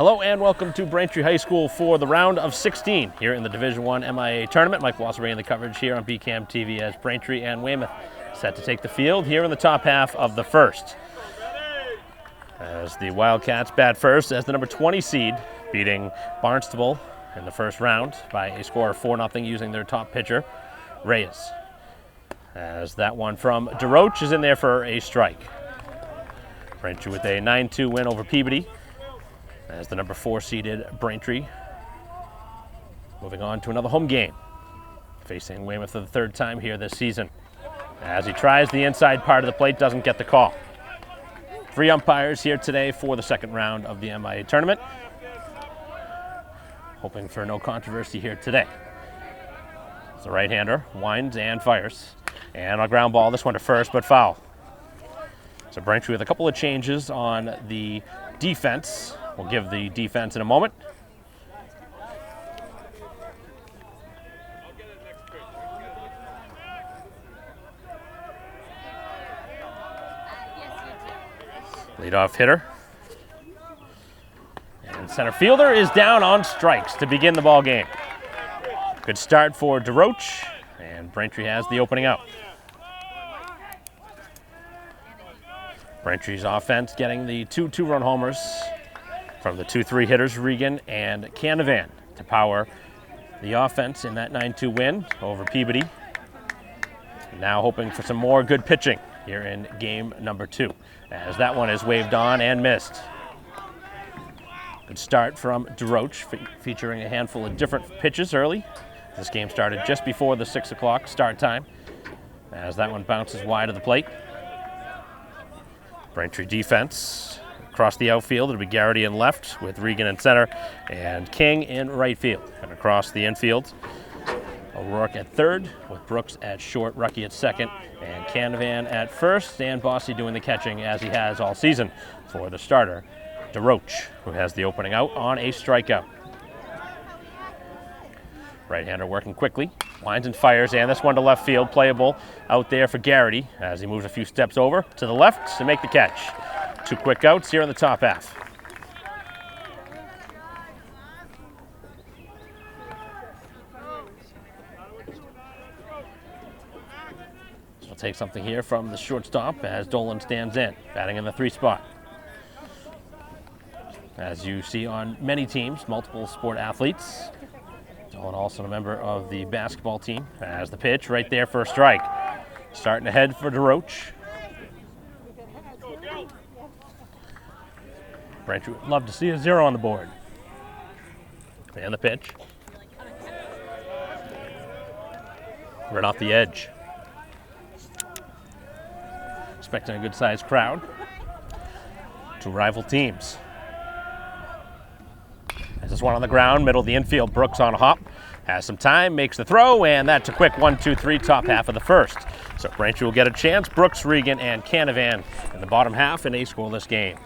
Hello and welcome to Braintree High School for the round of 16 here in the Division I MIAA tournament. Mike Wasser bringing the coverage here on BCAM TV as Braintree and Weymouth set to take the field here in the top half of the first. As the Wildcats bat first as the number 20 seed, beating Barnstable in the first round by a score of 4-0 using their top pitcher, Reyes. As that one from DeRoche is in there for a strike. Braintree with a 9-2 win over Peabody. As the number 4 seeded Braintree moving on to another home game, facing Weymouth for the third time here this season. As he tries the inside part of the plate, doesn't get the call. 3 umpires here today for the second round of the MIAA tournament. Hoping for no controversy here today. It's the right-hander, winds and fires. And a ground ball, this one to first, but foul. So Braintree with a couple of changes on the defense. We'll give the defense in a moment. Leadoff hitter. And center fielder is down on strikes to begin the ball game. Good start for DeRoche, and Braintree has the opening out. Braintree's offense getting the 2 two-run homers from the 2-3 hitters, Regan and Canavan, to power the offense in that 9-2 win over Peabody. Now hoping for some more good pitching here in game number 2, as that one is waved on and missed. Good start from DeRoche, featuring a handful of different pitches early. This game started just before the 6 o'clock start time, as that one bounces wide of the plate. Braintree defense across the outfield. It'll be Garrity in left with Regan in center and King in right field. And across the infield, O'Rourke at third with Brooks at short, Rucky at second, and Canavan at first, and Bossy doing the catching as he has all season for the starter, DeRoche, who has the opening out on a strikeout. Right-hander working quickly, winds and fires, and this one to left field, playable out there for Garrity as he moves a few steps over to the left to make the catch. 2 quick outs here in the top half. So we'll take something here from the shortstop as Dolan stands in, batting in the 3 spot. As you see on many teams, multiple sport athletes. Dolan also a member of the basketball team, as the pitch right there for a strike. Starting ahead for DeRoche. Braintree would love to see a 0 on the board. And the pitch. Right off the edge. Expecting a good-sized crowd. 2 rival teams. As this one on the ground, middle of the infield, Brooks on a hop. Has some time, makes the throw, and that's a quick 1-2-3 top half of the first. So Braintree will get a chance. Brooks, Regan, and Canavan in the bottom half in a scoreless game.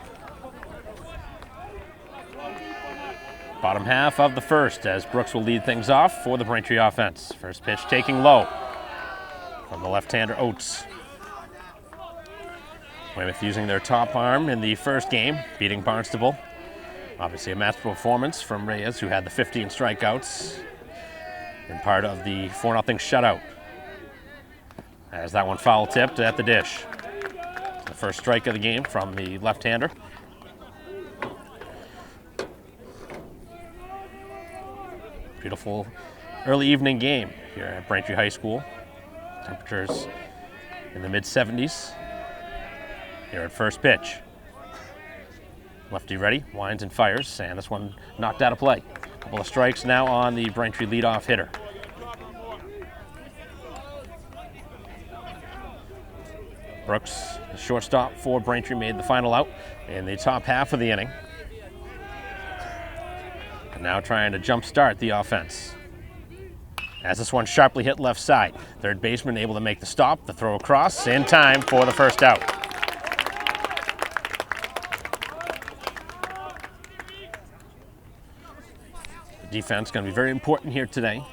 Bottom half of the first as Brooks will lead things off for the Braintree offense. First pitch taking low from the left-hander Oates. Weymouth using their top arm in the first game, beating Barnstable. Obviously a masterful performance from Reyes, who had the 15 strikeouts and part of the 4-0 shutout. As that one foul tipped at the dish. The first strike of the game from the left-hander. Beautiful early evening game here at Braintree High School. Temperatures in the mid-70s here at first pitch. Lefty ready, winds and fires, and this one knocked out of play. A couple of strikes now on the Braintree leadoff hitter. Brooks, the shortstop for Braintree, made the final out in the top half of the inning. And now trying to jumpstart the offense. As this one sharply hit left side. Third baseman able to make the stop, the throw across, in time for the first out. The defense going to be very important here today.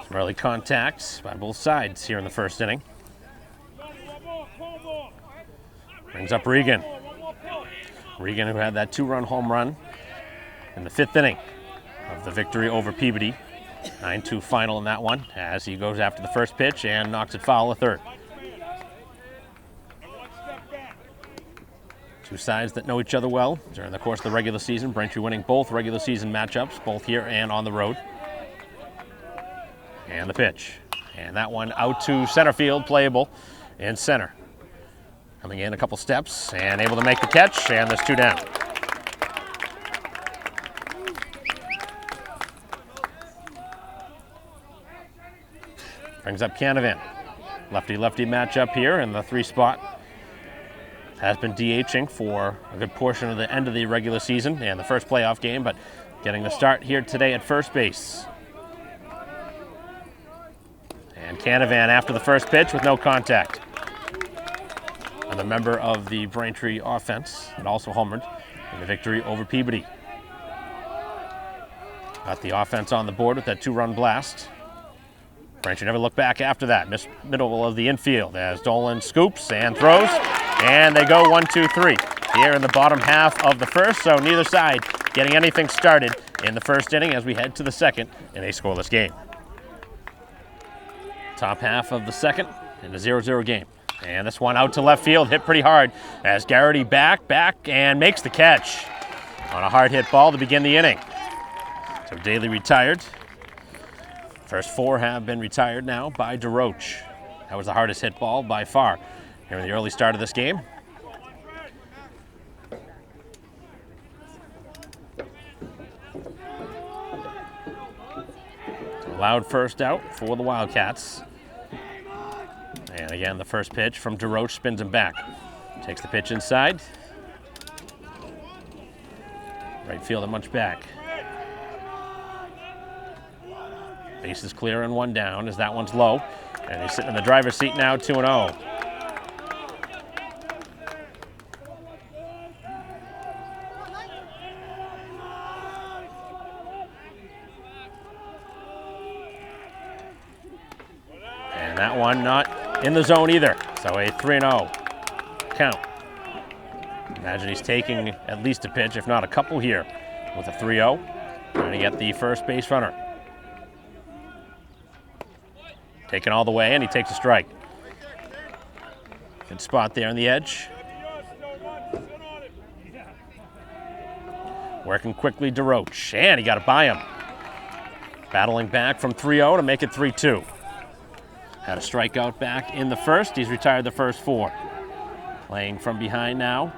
Some early contacts by both sides here in the first inning. Brings up Regan. Regan, who had that 2-run home run in the 5th inning of the victory over Peabody. 9-2 final in that one as he goes after the first pitch and knocks it foul at third. Two sides that know each other well during the course of the regular season. Braintree winning both regular season matchups, both here and on the road. And the pitch. And that one out to center field, playable in center. Coming in a couple steps and able to make the catch, and there's 2 down. Brings up Canavan. Lefty-lefty matchup here in the 3 spot. Has been DHing for a good portion of the end of the regular season and the first playoff game, but getting the start here today at first base. And Canavan after the first pitch with no contact. Another member of the Braintree offense and also homered in the victory over Peabody. Got the offense on the board with that 2-run blast. Braintree never looked back after that. Middle of the infield as Dolan scoops and throws. And they go 1-2-3 here in the bottom half of the first, so neither side getting anything started in the first inning as we head to the second in a scoreless game. Top half of the second in a 0-0 game. And this one out to left field, hit pretty hard as Garrity back, and makes the catch on a hard hit ball to begin the inning. So Daly retired. First 4 have been retired now by DeRoche. That was the hardest hit ball by far here in the early start of this game. Loud first out for the Wildcats. And again, the first pitch from DeRoche spins him back. Takes the pitch inside. Right fielder much back. Base is clear and 1 down as that one's low. And he's sitting in the driver's seat now, 2-0. And that one not in the zone either. So a 3-0 count. Imagine he's taking at least a pitch, if not a couple here, with a 3-0. Trying to get the first base runner. Taken all the way, and he takes a strike. Good spot there on the edge. Working quickly, DeRoche, and he got it by him. Battling back from 3-0 to make it 3-2. Had a strikeout back in the first. He's retired the first 4. Playing from behind now.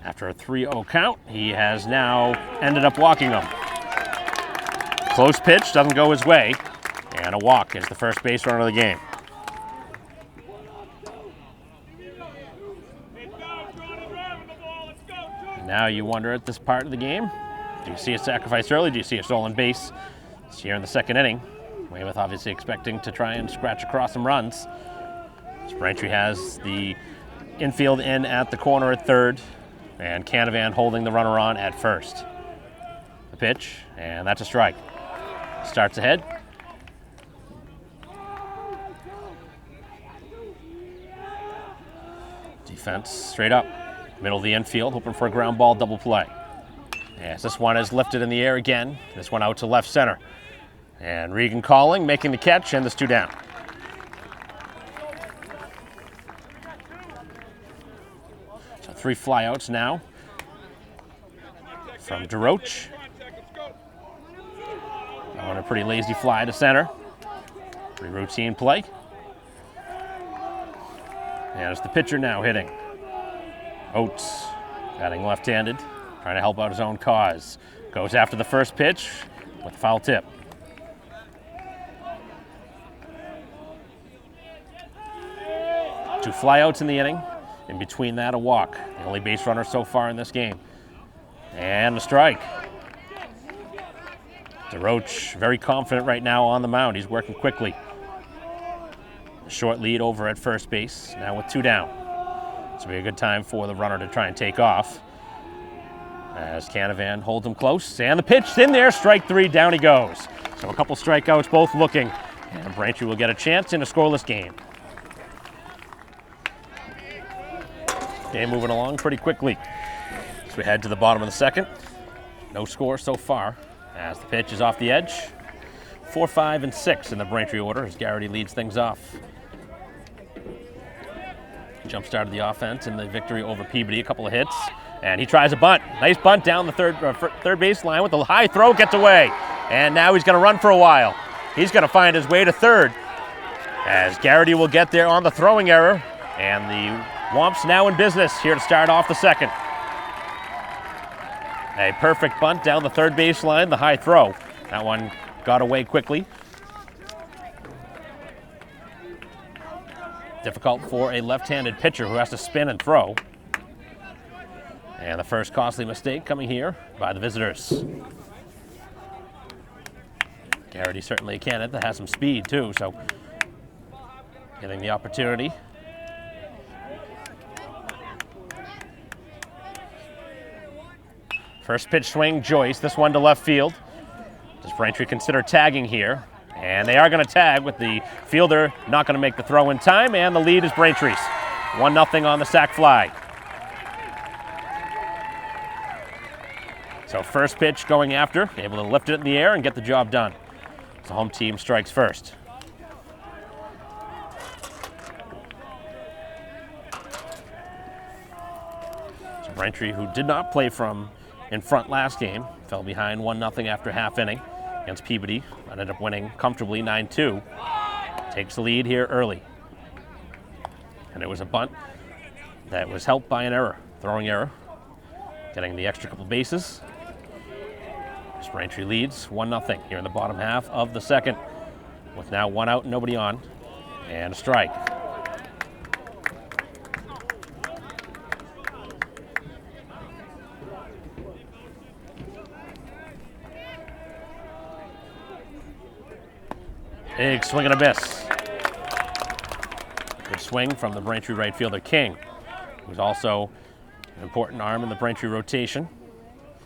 After a 3-0 count, he has now ended up walking them. Close pitch, doesn't go his way. And a walk is the first base runner of the game. Now you wonder at this part of the game, do you see a sacrifice early? Do you see a stolen base? It's here in the second inning. Weymouth obviously expecting to try and scratch across some runs. So Braintree has the infield in at the corner at third, and Canavan holding the runner on at first. The pitch, and that's a strike. Starts ahead. Defense straight up, middle of the infield, hoping for a ground ball double play. Yes, this one is lifted in the air again. This one out to left center. And Regan calling, making the catch, and there's 2 down. So 3 flyouts now from DeRoche. On a pretty lazy fly to center. Pretty routine play. And it's the pitcher now hitting. Oates, batting left-handed, trying to help out his own cause. Goes after the first pitch with a foul tip. Two flyouts in the inning. In between that, a walk. The only base runner so far in this game. And a strike. DeRoche very confident right now on the mound. He's working quickly. A short lead over at first base, now with 2 down. This will be a good time for the runner to try and take off. As Canavan holds him close, and the pitch in there, strike 3, down he goes. So a couple strikeouts, both looking, and Braintree will get a chance in a scoreless game. Game moving along pretty quickly So we head to the bottom of the second. No score so far as the pitch is off the edge. 4, 5, and 6 in the Braintree order as Garrity leads things off. Jump started the offense in the victory over Peabody. A couple of hits, and he tries a bunt. Nice bunt down the third base line with a high throw, gets away. And now he's going to run for a while. He's going to find his way to third as Garrity will get there on the throwing error. And the Womps now in business here to start off the second. A perfect bunt down the third base line, the high throw. That one got away quickly. Difficult for a left-handed pitcher who has to spin and throw. And the first costly mistake coming here by the visitors. Garrity certainly a candidate that has some speed too, so getting the opportunity. First pitch swing, Joyce, this one to left field. Does Braintree consider tagging here? And they are going to tag with the fielder not going to make the throw in time, and the lead is Braintree's. 1-0 on the sac fly. So first pitch going after, able to lift it in the air and get the job done. So home team strikes first. So Braintree, who did not play from in front last game, fell behind 1-0 after half inning against Peabody. Ended up winning comfortably 9-2. Takes the lead here early. And it was a bunt that was helped by an error, throwing error, getting the extra couple bases. Braintree leads 1-0 here in the bottom half of the second, with now 1 out and nobody on, and a strike. Big swing and a miss. Good swing from the Braintree right fielder King, who's also an important arm in the Braintree rotation.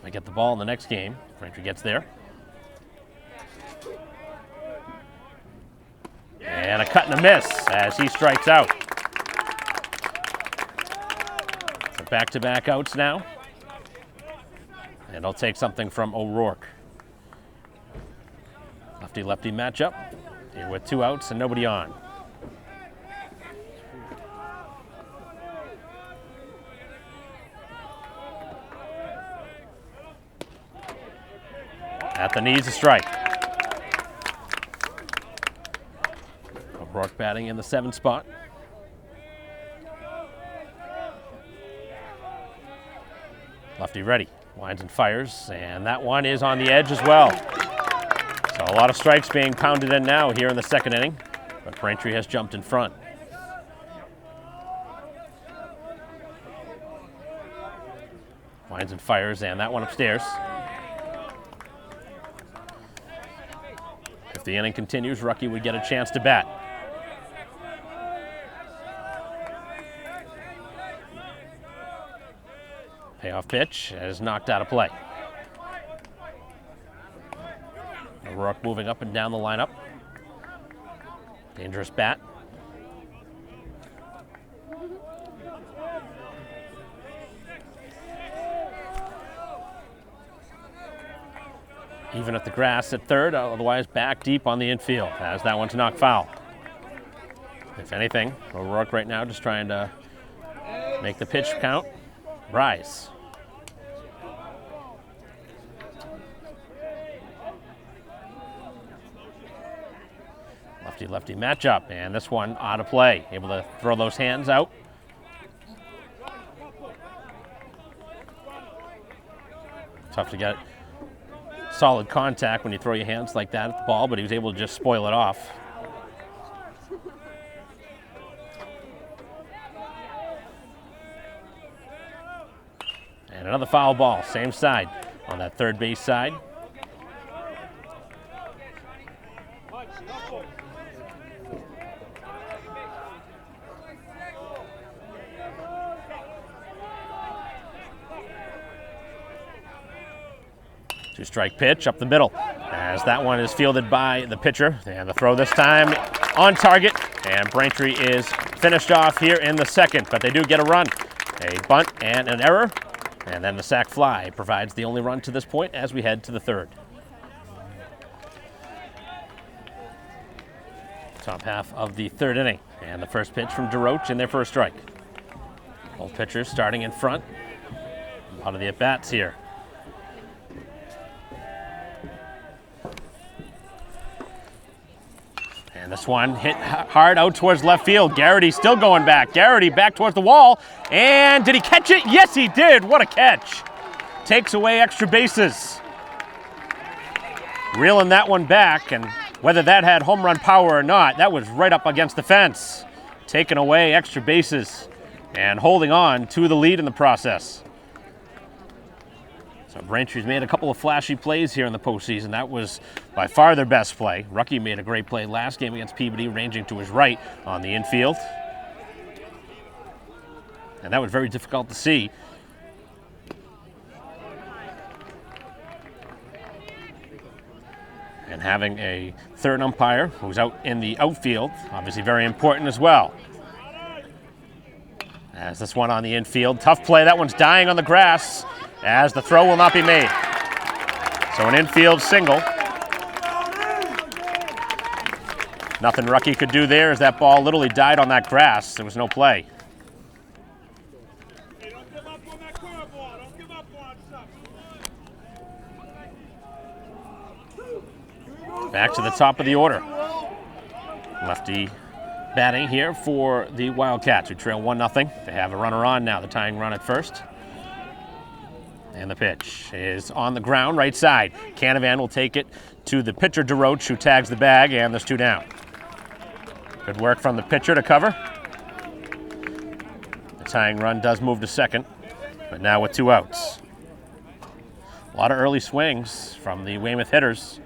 Might get the ball in the next game. Braintree gets there. And a cut and a miss as he strikes out. So back-to-back outs now. And I'll take something from O'Rourke. Lefty-lefty matchup here with 2 outs and nobody on. At the knees, a strike. O'Rourke batting in the 7th spot. Lefty ready, winds and fires, and that one is on the edge as well. So a lot of strikes being pounded in now here in the second inning, but Braintree has jumped in front. Winds and fires, and that one upstairs. If the inning continues, Rucky would get a chance to bat. Payoff pitch is knocked out of play. O'Rourke moving up and down the lineup. Dangerous bat. Even at the grass at third, otherwise back deep on the infield as that one's knocked foul. If anything, O'Rourke right now just trying to make the pitch count. Rise. Lefty-lefty matchup, and this one out of play. Able to throw those hands out. Tough to get solid contact when you throw your hands like that at the ball, but he was able to just spoil it off. And another foul ball, same side, on that third base side. Two-strike pitch up the middle as that one is fielded by the pitcher. And the throw this time on target, and Braintree is finished off here in the second, but they do get a run. A bunt and an error And then the sac fly provides the only run to this point as we head to the third. Top half of the third inning. And the first pitch from DeRoche in there for a strike. Both pitchers starting in front. A lot of the at-bats here. And this one hit hard out towards left field. Garrity still going back. Garrity back towards the wall. And did he catch it? Yes, he did. What a catch. Takes away extra bases. Reeling that one back, and whether that had home run power or not, that was right up against the fence. Taking away extra bases and holding on to the lead in the process. So Braintree's made a couple of flashy plays here in the postseason. That was by far their best play. Rucky made a great play last game against Peabody, ranging to his right on the infield. And that was very difficult to see. And having a third umpire who's out in the outfield, obviously very important as well. As this one on the infield, tough play. That one's dying on the grass as the throw will not be made. So an infield single. Nothing Rucky could do there as that ball literally died on that grass. There was no play. Back to the top of the order. Lefty batting here for the Wildcats, who trail 1-0. They have a runner on now, the tying run at first. And the pitch is on the ground, right side. Canavan will take it to the pitcher, DeRoche, who tags the bag, and there's 2 down. Good work from the pitcher to cover. The tying run does move to second, but now with 2 outs. A lot of early swings from the Weymouth hitters.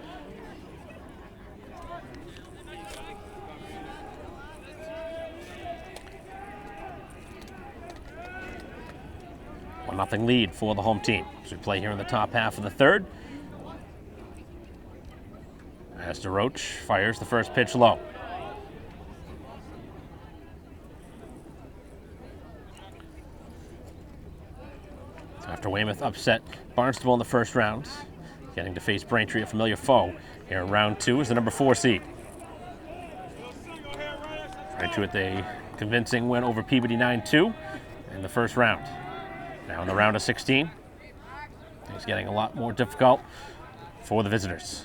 Nothing lead for the home team. So we play here in the top half of the third. As DeRoche fires the first pitch low. After Weymouth upset Barnstable in the first round, getting to face Braintree, a familiar foe, here in round 2 is the number 4 seed. Braintree with a convincing win over Peabody 9-2 in the first round. Now in the round of 16, it's getting a lot more difficult for the visitors.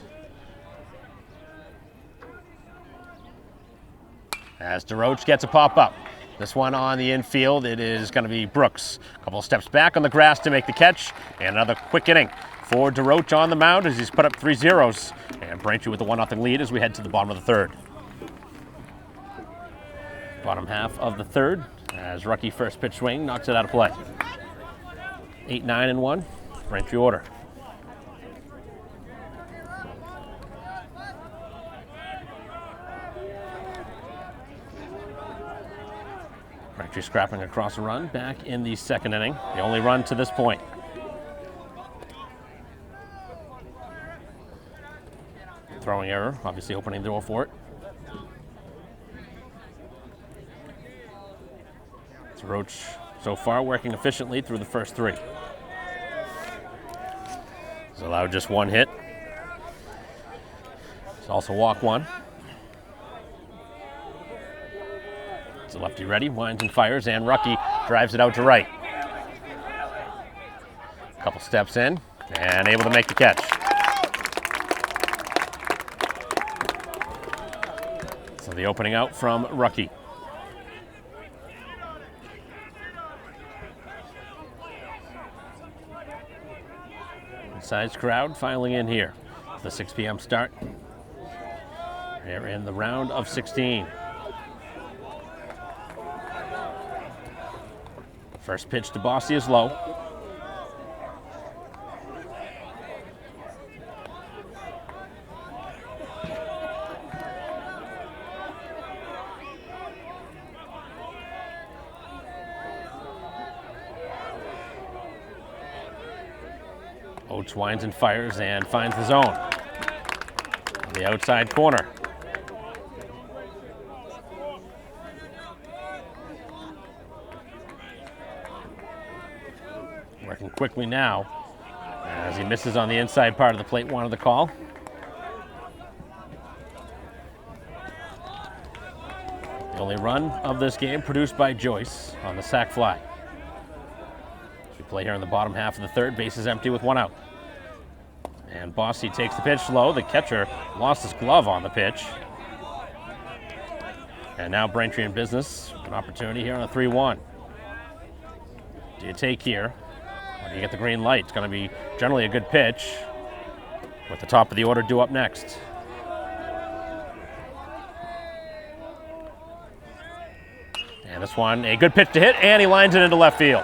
As DeRoche gets a pop-up. This one on the infield, it is going to be Brooks. A couple of steps back on the grass to make the catch, and another quick inning for DeRoche on the mound as he's put up 3 zeros. And Braintree with the 1-0 lead as we head to the bottom of the third. Bottom half of the third, as Rucky first pitch swing knocks it out of play. 8-9-1, Braintree order. Braintree scrapping across a run back in the second inning, the only run to this point. Throwing error, obviously opening the door for it. DeRoche so far working efficiently through the first 3. He's allowed just 1 hit. He's also walked 1. It's a lefty ready, winds and fires, and Rucky drives it out to right. A couple steps in, and able to make the catch. So the opening out from Rucky. Size crowd filing in here. The 6 p.m. start. Here in the round of 16. First pitch to Bossy is low. Oates winds and fires and finds the zone. On the outside corner. Working quickly now as he misses on the inside part of the plate, wanted the call. The only run of this game produced by Joyce on the sac fly. As we play here in the bottom half of the third, bases empty with one out. And Bossy takes the pitch low. The catcher lost his glove on the pitch. And now Braintree in business. An opportunity here on a 3-1. Do you take here? Or do you get the green light? It's going to be generally a good pitch with the top of the order due up next. And this one, a good pitch to hit, and he lines it into left field.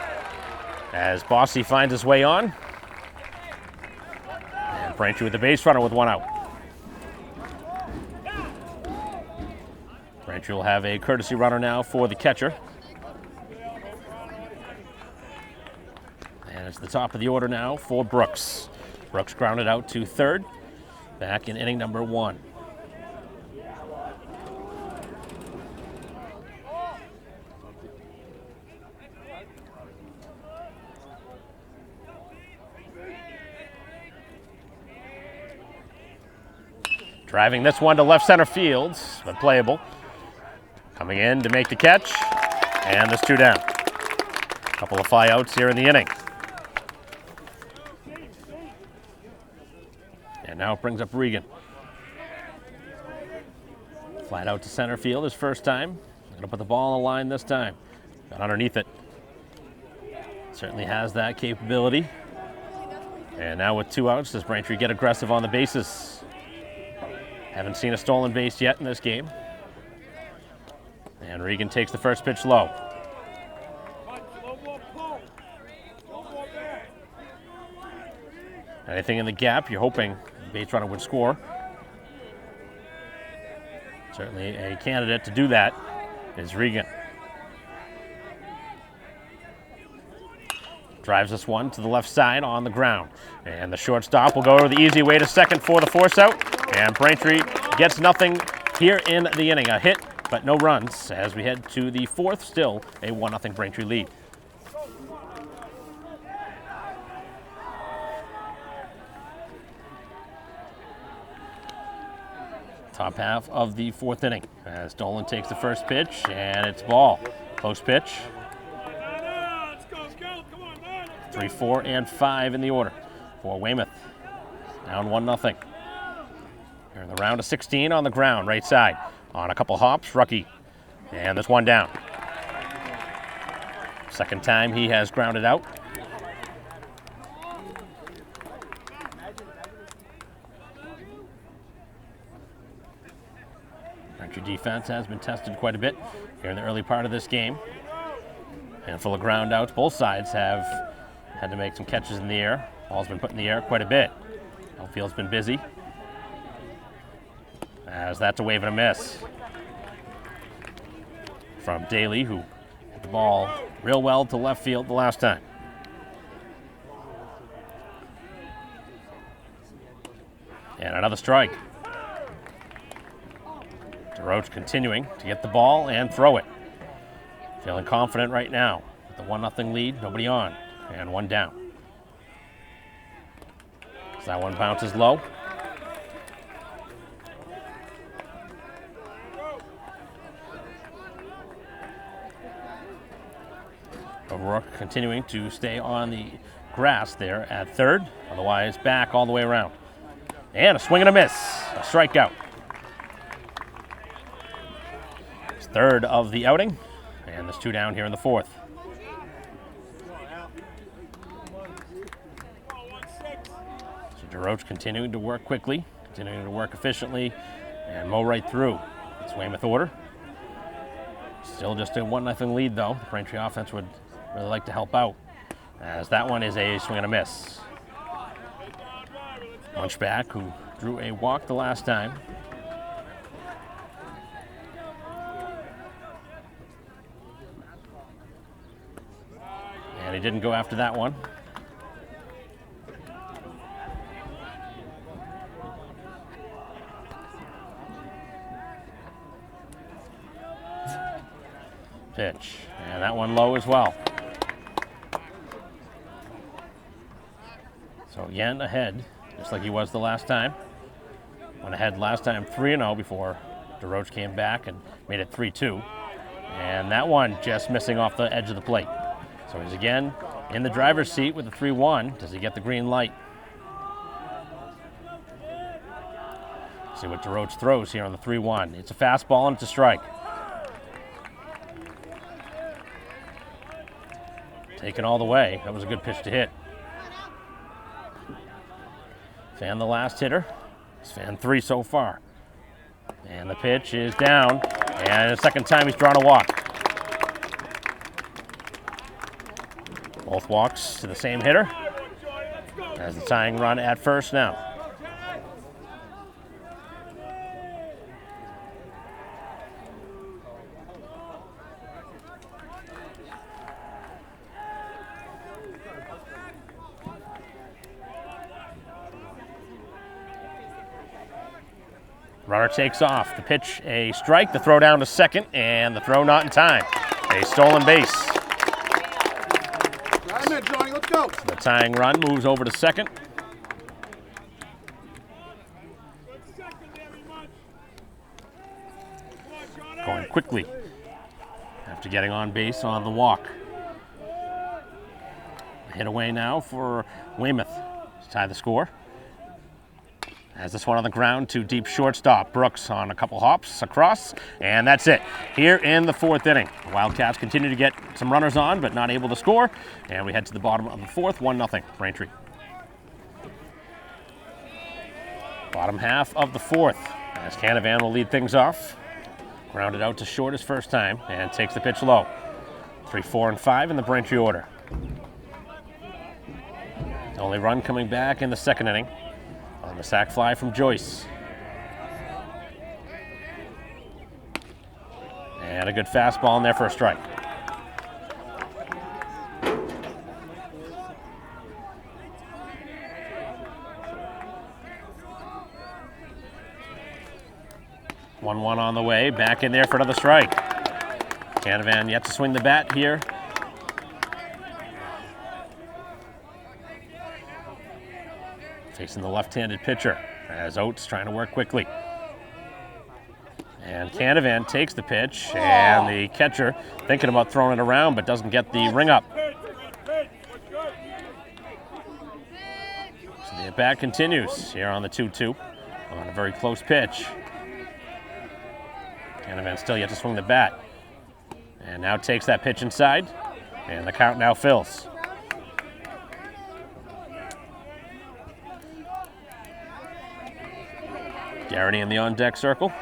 As Bossy finds his way on. And Braintree with the base runner with one out. Braintree will have a courtesy runner now for the catcher. And it's the top of the order now for Brooks. Brooks grounded out to third, back in inning number 1. Driving this one to left center field, but playable. Coming in to make the catch, and there's 2 down. A couple of fly outs here in the inning. And now it brings up Regan. Flat out to center field his first time. Gonna put the ball on the line this time. Got underneath it. Certainly has that capability. And now with 2 outs, does Braintree get aggressive on the bases? Haven't seen a stolen base yet in this game. And Regan takes the first pitch low. Anything in the gap, you're hoping the base runner would score. Certainly a candidate to do that is Regan. Drives this one to the left side on the ground. And the shortstop will go the easy way to second for the force out. And Braintree gets nothing here in the inning. A hit, but no runs as we head to the 4th, still a 1-0 Braintree lead. Top half of the 4th inning as Dolan takes the first pitch, and it's ball. Close pitch. 3, 4, and 5 in the order for Weymouth. Down 1-0. Here in the round of 16 on the ground, right side. On a couple hops, Rucky. And there's 1 down. Second time he has grounded out. Braintree defense has been tested quite a bit here in the early part of this game. Handful of ground outs. Both sides have had to make some catches in the air. Ball's been put in the air quite a bit. Outfield's been busy. As that's a wave and a miss from Daly, who hit the ball real well to left field the last time. And another strike. DeRoche continuing to get the ball and throw it. Feeling confident right now with the 1-0 lead, nobody on, and 1 down. So that one bounces low. O'Rourke continuing to stay on the grass there at third, otherwise back all the way around. And a swing and a miss, a strikeout. It's 3rd of the outing, and there's 2 down here in the 4th. So DeRoche continuing to work quickly, continuing to work efficiently, and mow right through. It's Weymouth order. Still just a 1-0 lead though. The Braintree offense would really like to help out, as that one is a swing and a miss. Munchback, who drew a walk the last time. And he didn't go after that one. Pitch, and that one low as well. So again, ahead, just like he was the last time. Went ahead last time 3-0 before DeRoche came back and made it 3-2. And that one just missing off the edge of the plate. So he's again in the driver's seat with the 3-1. Does he get the green light? See what DeRoche throws here on the 3-1. It's a fastball and it's a strike. Taken all the way. That was a good pitch to hit. Fan the last hitter. He's fan 3 so far. And the pitch is down. And the second time he's drawn a walk. Both walks to the same hitter. As the tying run at first now. Runner takes off. The pitch, a strike. The throw down to second, and the throw not in time. A stolen base. Johnny, let's go. The tying run moves over to second. Going quickly after getting on base on the walk. Hit away now for Weymouth to tie the score. Has this one on the ground to deep shortstop. Brooks on a couple hops across, and that's it. Here in the 4th inning. The Wildcats continue to get some runners on, but not able to score. And we head to the bottom of the 4th, 1-0, Braintree. Bottom half of the 4th, as Canavan will lead things off. Grounded out to short his first time, and takes the pitch low. 3, 4, and 5 in the Braintree order. The only run coming back in the 2nd inning. On the sac fly from Joyce. And a good fastball in there for a strike. One on the way, back in there for another strike. Canavan yet to swing the bat here. Facing the left-handed pitcher as Oates trying to work quickly. And Canavan takes the pitch, and the catcher thinking about throwing it around but doesn't get the ring up. So the at-bat continues here on the 2-2 on a very close pitch. Canavan still yet to swing the bat. And now takes that pitch inside, and the count now fills. Garrity in the on-deck circle.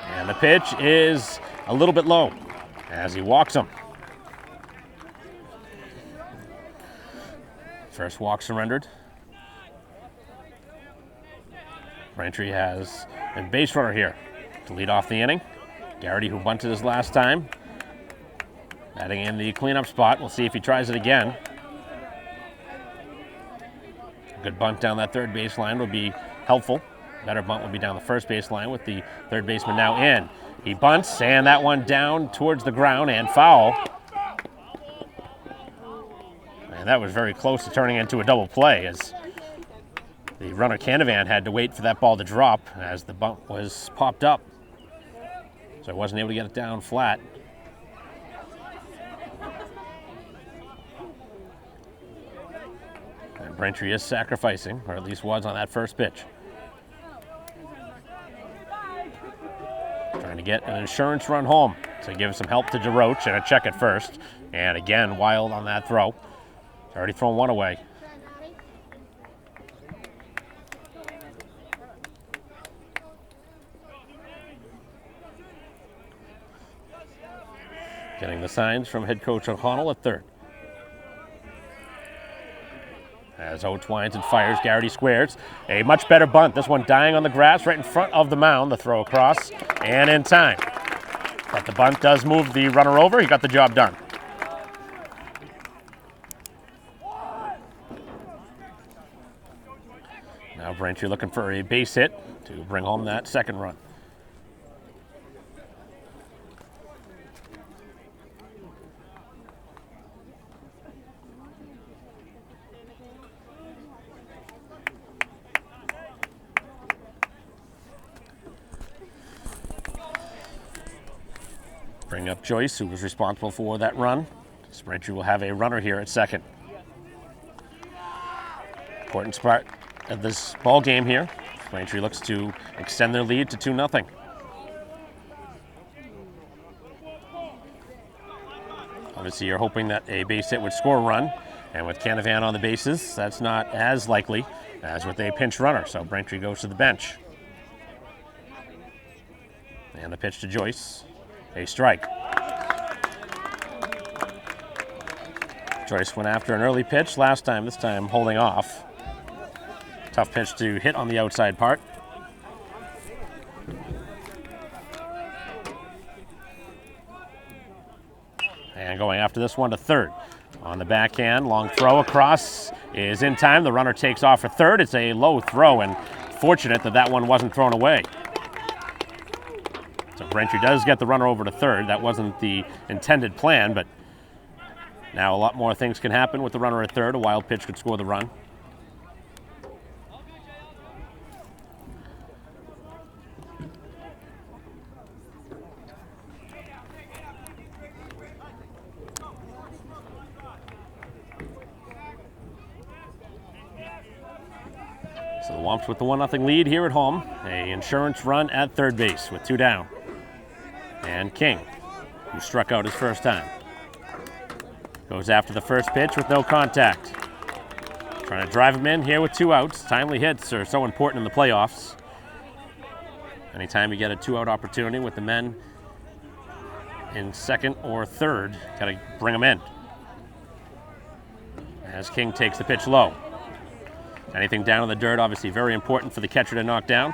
And the pitch is a little bit low as he walks him. First walk surrendered. Braintree has a base runner here to lead off the inning. Garrity, who bunted his last time, batting in the cleanup spot. We'll see if he tries it again. Good bunt down that third baseline would be helpful. Better bunt would be down the first baseline with the third baseman now in. He bunts, and that one down towards the ground and foul. And that was very close to turning into a double play as the runner Canavan had to wait for that ball to drop as the bunt was popped up. So he wasn't able to get it down flat. And Braintree is sacrificing, or at least was on that first pitch. Trying to get an insurance run home to give some help to DeRoche and a check at first. And again, Wild on that throw. He's already thrown one away. Getting the signs from head coach O'Connell at third. As Oates winds and fires, Garrity squares. A much better bunt. This one dying on the grass right in front of the mound. The throw across and in time. But the bunt does move the runner over. He got the job done. Now Braintree looking for a base hit to bring home that second run. Bring up Joyce, who was responsible for that run. Braintree will have a runner here at second. Important part of this ball game here. Braintree looks to extend their lead to 2-0. Obviously, you're hoping that a base hit would score a run, and with Canavan on the bases, that's not as likely as with a pinch runner. So Braintree goes to the bench. And the pitch to Joyce, a strike. Joyce went after an early pitch last time, this time holding off. Tough pitch to hit on the outside part. And going after this one to third. On the backhand, long throw across is in time. The runner takes off for third. It's a low throw, and fortunate that that one wasn't thrown away. So Braintree does get the runner over to third. That wasn't the intended plan, but now a lot more things can happen with the runner at third. A wild pitch could score the run. So the Womps with the 1-0 lead here at home. A insurance run at third base with 2 down. And King, who struck out his first time, goes after the first pitch with no contact. Trying to drive him in here with 2 outs. Timely hits are so important in the playoffs. Anytime you get a 2-out opportunity with the men in second or third, got to bring them in. As King takes the pitch low. Anything down in the dirt, obviously very important for the catcher to knock down.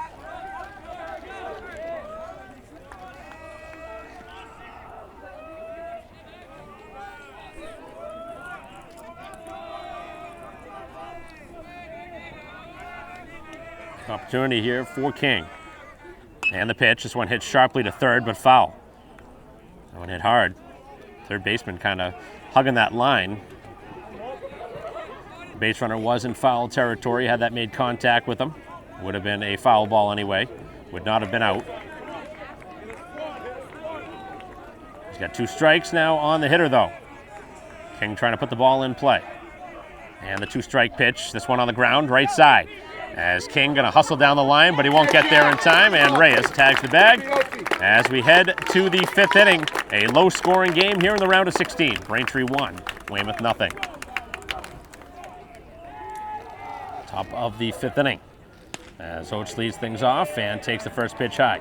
Opportunity here for King. And the pitch. This one hit sharply to third, but foul. That one hit hard. Third baseman kind of hugging that line. The base runner was in foul territory. Had that made contact with him, would have been a foul ball anyway. Would not have been out. He's got 2 strikes now on the hitter, though. King trying to put the ball in play. And the 2-strike pitch. This one on the ground, right side. As King going to hustle down the line, but he won't get there in time, and Reyes tags the bag. As we head to the 5th inning, a low-scoring game here in the round of 16. Braintree 1, Weymouth 0. Top of the 5th inning, as Oates leads things off and takes the first pitch high.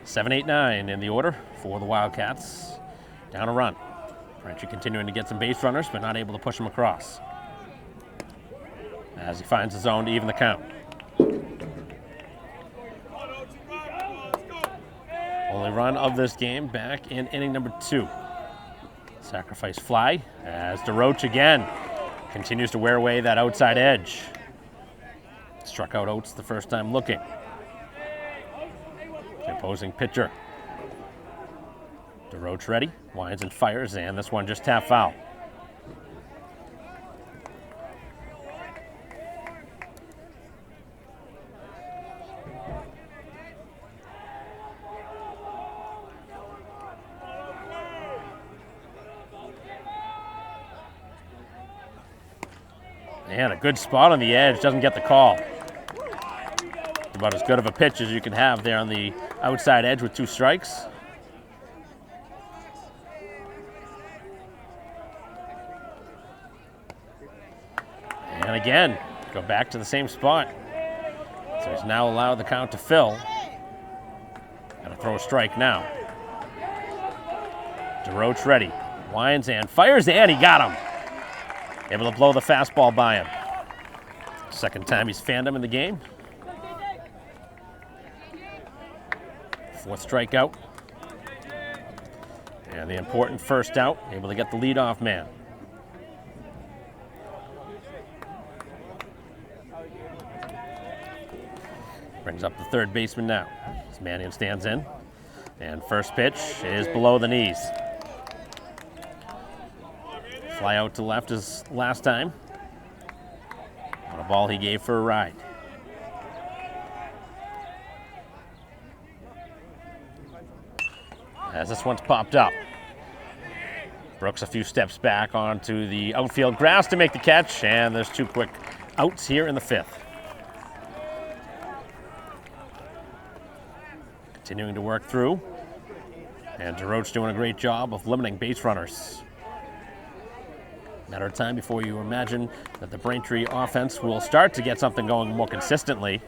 7, 8, 9 in the order for the Wildcats. Down a run. Braintree continuing to get some base runners, but not able to push them across. As he finds the zone to even the count. Only run of this game back in inning number 2. Sacrifice fly as DeRoche again continues to wear away that outside edge. Struck out Oates the first time looking. The opposing pitcher. DeRoche ready, winds and fires, and this one just tap foul. And a good spot on the edge, doesn't get the call. About as good of a pitch as you can have there on the outside edge with 2 strikes. And again, go back to the same spot. So he's now allowed the count to fill. Got to throw a strike now. DeRoche ready, winds and fires, and he got him. Able to blow the fastball by him. Second time he's fanned him in the game. 4th strikeout. And the important first out, able to get the leadoff man. Brings up the third baseman now. As Mannion stands in. And first pitch is below the knees. Fly out to left as last time. On a ball he gave for a ride. as this one's popped up. Brooks a few steps back onto the outfield grass to make the catch, and there's 2 quick outs here in the 5th. Continuing to work through, and DeRoche doing a great job of limiting base runners. Matter of time before you imagine that the Braintree offense will start to get something going more consistently.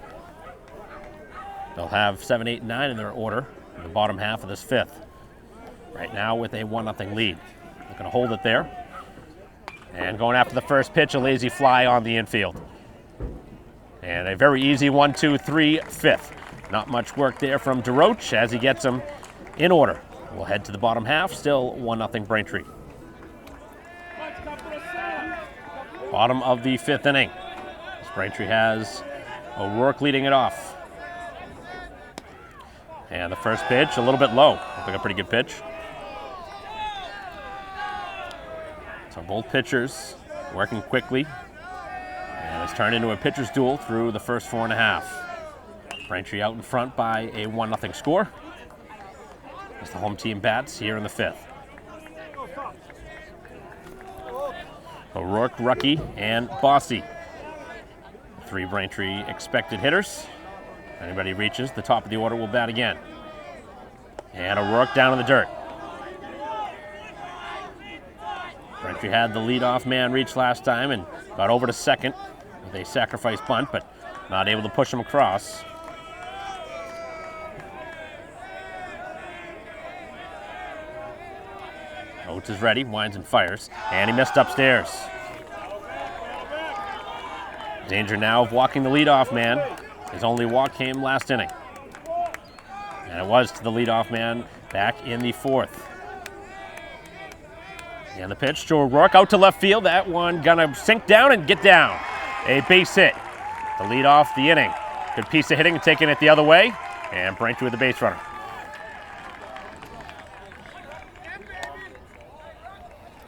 They'll have 7, 8, 9 in their order in the bottom half of this 5th. Right now with a 1-0 lead. They're going to hold it there. And going after the first pitch, a lazy fly on the infield. And a very easy 1, 2, 3, 5th. Not much work there from DeRoche as he gets them in order. We'll head to the bottom half, still 1-0 Braintree. Bottom of the 5th inning. Braintree has O'Rourke leading it off. And the first pitch, a little bit low. Looks like a pretty good pitch. So both pitchers working quickly. And it's turned into a pitcher's duel through the first 4.5. Braintree out in front by a 1-0 score. As the home team bats here in the 5th. O'Rourke, Rucky, and Bossy. 3 Braintree expected hitters. If anybody reaches the top of the order will bat again. And O'Rourke down in the dirt. Braintree had the leadoff man reach last time and got over to second with a sacrifice bunt, but not able to push him across. Oates is ready, winds and fires, and he missed upstairs. Danger now of walking the leadoff man. His only walk came last inning. And it was to the leadoff man back in the 4th. And the pitch to O'Rourke out to left field. That one gonna sink down and get down. A base hit to lead off the inning. Good piece of hitting, taking it the other way. And Braintree with the base runner.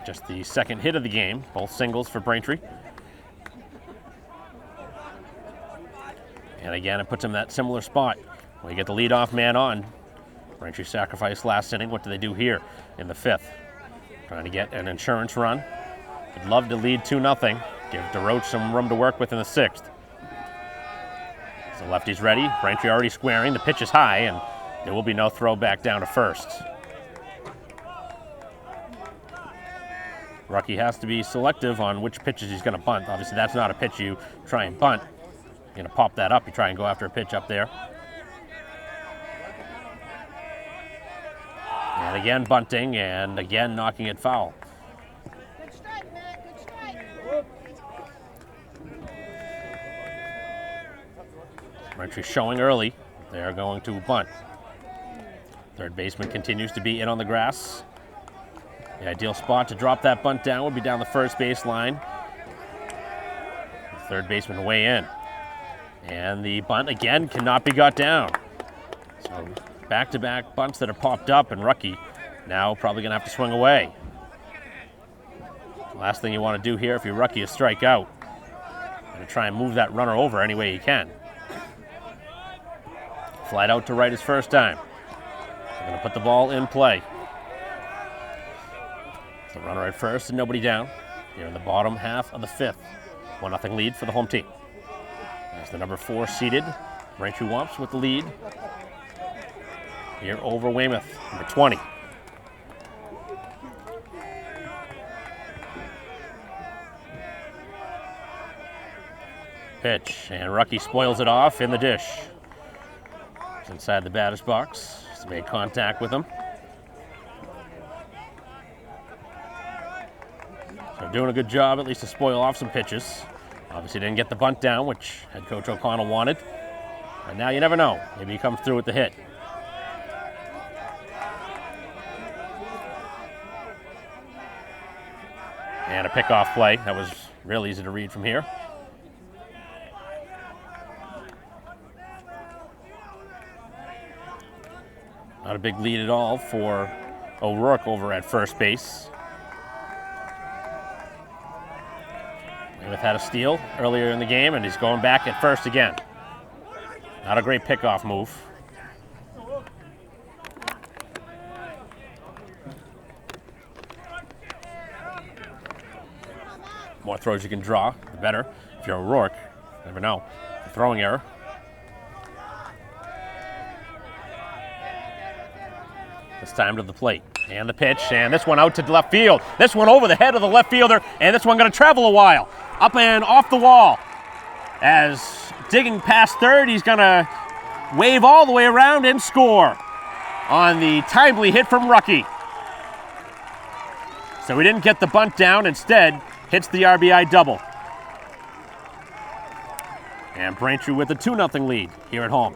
Just the second hit of the game, both singles for Braintree. And again, it puts him in that similar spot. When you get the leadoff man on, Braintree sacrificed last inning. What do they do here in the 5th? Trying to get an insurance run. Would love to lead 2-0. Give DeRoche some room to work with in the 6th. So lefty's ready. Braintree already squaring. The pitch is high, and there will be no throw back down to first. Rucky has to be selective on which pitches he's going to bunt. Obviously, that's not a pitch you try and bunt. You're going to pop that up. You try and go after a pitch up there. And again, bunting, and again, knocking it foul. Good strike, man. Good strike. Braintree showing early. They are going to bunt. Third baseman continues to be in on the grass. The ideal spot to drop that bunt down would be down the first base line. The third baseman way in. And the bunt again cannot be got down. So back-to-back bunts that are popped up, and Rucky now probably going to have to swing away. Last thing you want to do here if you're Rucky is strike out. Going to try and move that runner over any way you can. Flight out to right his first time. They're going to put the ball in play. The runner at first and nobody down. Here in the bottom half of the 5th. 1-0 lead for the home team. As the number 4 seeded, Braintree Womps with the lead. Here over Weymouth, number 20. Pitch, and Rucky spoils it off in the dish. It's inside the batter's box. He's made contact with him. So doing a good job at least to spoil off some pitches. Obviously didn't get the bunt down, which head coach O'Connell wanted. And now you never know. Maybe he comes through with the hit. And a pickoff play. That was real easy to read from here. Not a big lead at all for O'Rourke over at first base. Weymouth had a steal earlier in the game, and he's going back at first again. Not a great pickoff move. more throws you can draw, the better. If you're O'Rourke, you never know. A throwing error. This time to the plate. And the pitch, and this one out to left field. This one over the head of the left fielder, and this one going to travel a while. Up and off the wall. As digging past third, he's going to wave all the way around and score on the timely hit from Rucky. So he didn't get the bunt down, instead hits the RBI double. And Braintree with a 2-0 lead here at home.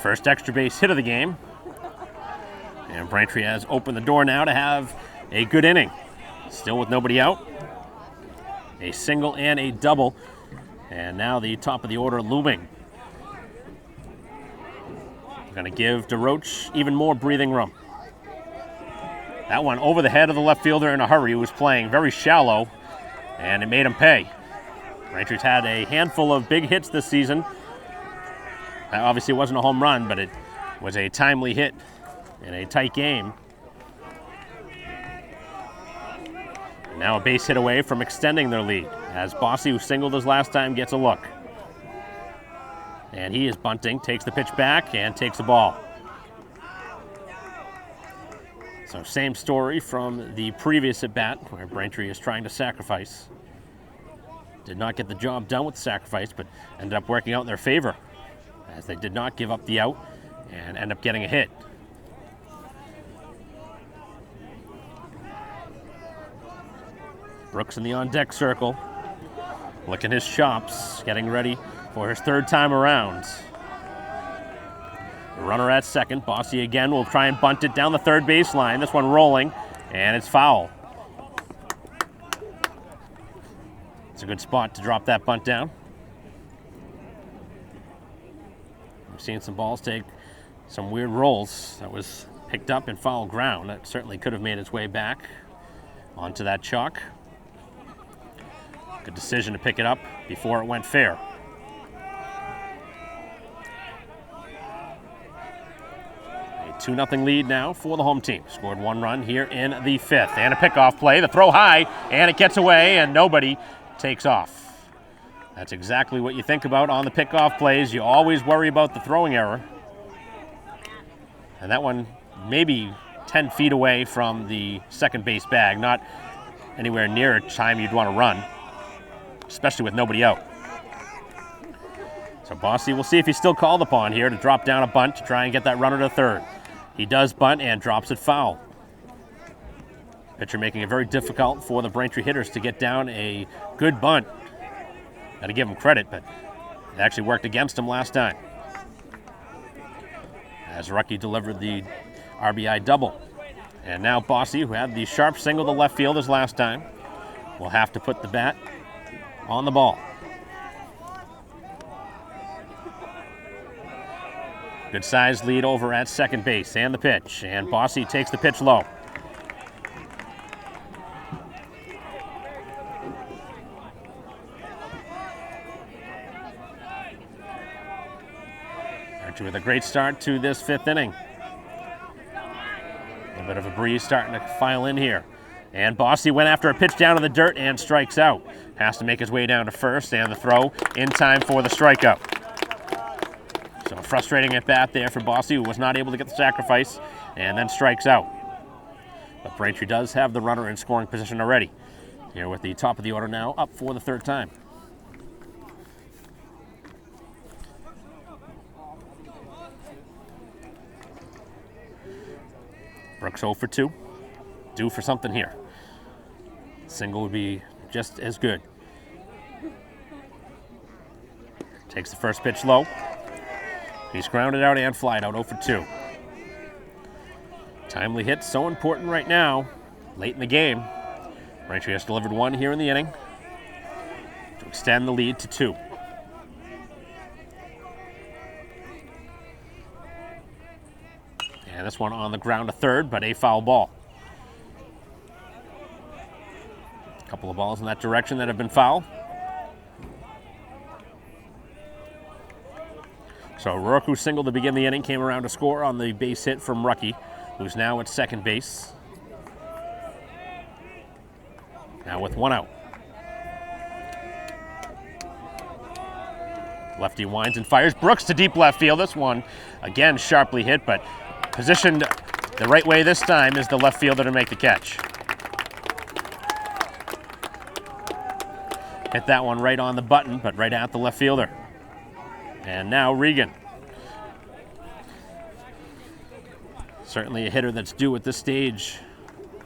First extra base hit of the game. And Braintree has opened the door now to have a good inning. Still with nobody out. A single and a double. And now the top of the order looming. Going to give DeRoche even more breathing room. That one over the head of the left fielder in a hurry, who was playing very shallow, and it made him pay. Braintree's had a handful of big hits this season. Obviously, it wasn't a home run, but it was a timely hit in a tight game. And now a base hit away from extending their lead, as Bossy, who singled his last time, gets a look. And he is bunting, takes the pitch back, and takes the ball. So same story from the previous at-bat, where Braintree is trying to sacrifice. Did not get the job done with the sacrifice, but ended up working out in their favor, as they did not give up the out and end up getting a hit. Brooks in the on-deck circle, licking his chops, getting ready for his third time around. The runner at second. Bossy again will try and bunt it down the third baseline. This one rolling, and it's foul. It's a good spot to drop that bunt down. We've seen some balls take some weird rolls. That was picked up in foul ground. That certainly could have made its way back onto that chalk. Good decision to pick it up before it went fair. A 2-0 lead now for the home team. Scored one run here in the fifth. And a pickoff play. The throw high, and it gets away, and nobody takes off. That's exactly what you think about on the pickoff plays. You always worry about the throwing error. And that one maybe 10 feet away from the second base bag. Not anywhere near a time you'd want to run, especially with nobody out. So Bossy will see if he's still called upon here to drop down a bunt to try and get that runner to third. He does bunt and drops it foul. Pitcher making it very difficult for the Braintree hitters to get down a good bunt. Got to give him credit, but it actually worked against him last time, as Rucky delivered the RBI double. And now Bossy, who had the sharp single to left field as last time, will have to put the bat on the ball. Good sized lead over at second base, and the pitch. And Bossy takes the pitch low. Archie with a great start to this fifth inning. A little bit of a breeze starting to file in here. And Bossy went after a pitch down in the dirt and strikes out. Has to make his way down to first, and the throw in time for the strikeout. So a frustrating at bat there for Bossy, who was not able to get the sacrifice and then strikes out. But Braintree does have the runner in scoring position already. Here with the top of the order now up for the third time. Brooks 0 for 2. Due for something here. Single would be just as good. Takes the first pitch low. He's grounded out and flied out 0 for 2. Timely hit, so important right now, late in the game. Braintree has delivered one here in the inning to extend the lead to 2. And this one on the ground to third, but a foul ball. A couple of balls in that direction that have been foul. So O'Rourke, who singled to begin the inning, came around to score on the base hit from Rucky. who's now at second base. Now with one out. Lefty winds and fires. Brooks to deep left field. This one, again, sharply hit, but positioned the right way this time is the left fielder to make the catch. Hit that one right on the button, but right at the left fielder. And now Regan. Certainly a hitter that's due at this stage.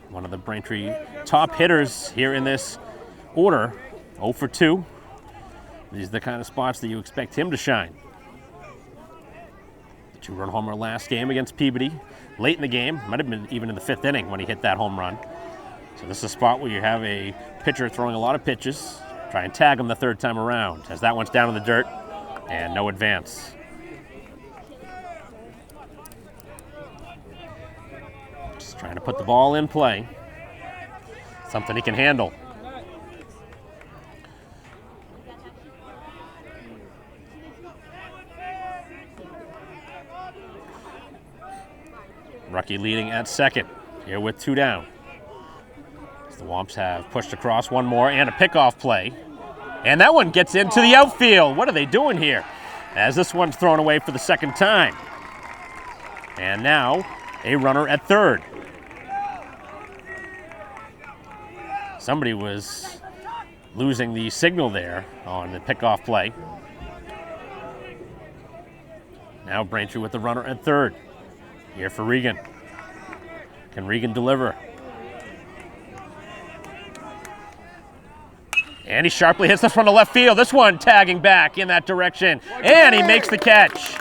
One of the Braintree top hitters here in this order. 0 for 2. These are the kind of spots that you expect him to shine. The 2-run homer last game against Peabody. Late in the game, might have been even in the 5th inning when he hit that home run. So this is a spot where you have a pitcher throwing a lot of pitches. Try and tag him the 3rd time around, as that one's down in the dirt and no advance. Just trying to put the ball in play. Something he can handle. Rucky leading at second, here with 2 down. The Womps have pushed across one more and a pickoff play. And that one gets into the outfield. What are they doing here? As this one's thrown away for the 2nd time. And now a runner at 3rd. Somebody was losing the signal there on the pickoff play. Now Braintree with the runner at 3rd. Here for Regan. Can Regan deliver? And he sharply hits this one to left field. This one tagging back in that direction. And he makes the catch.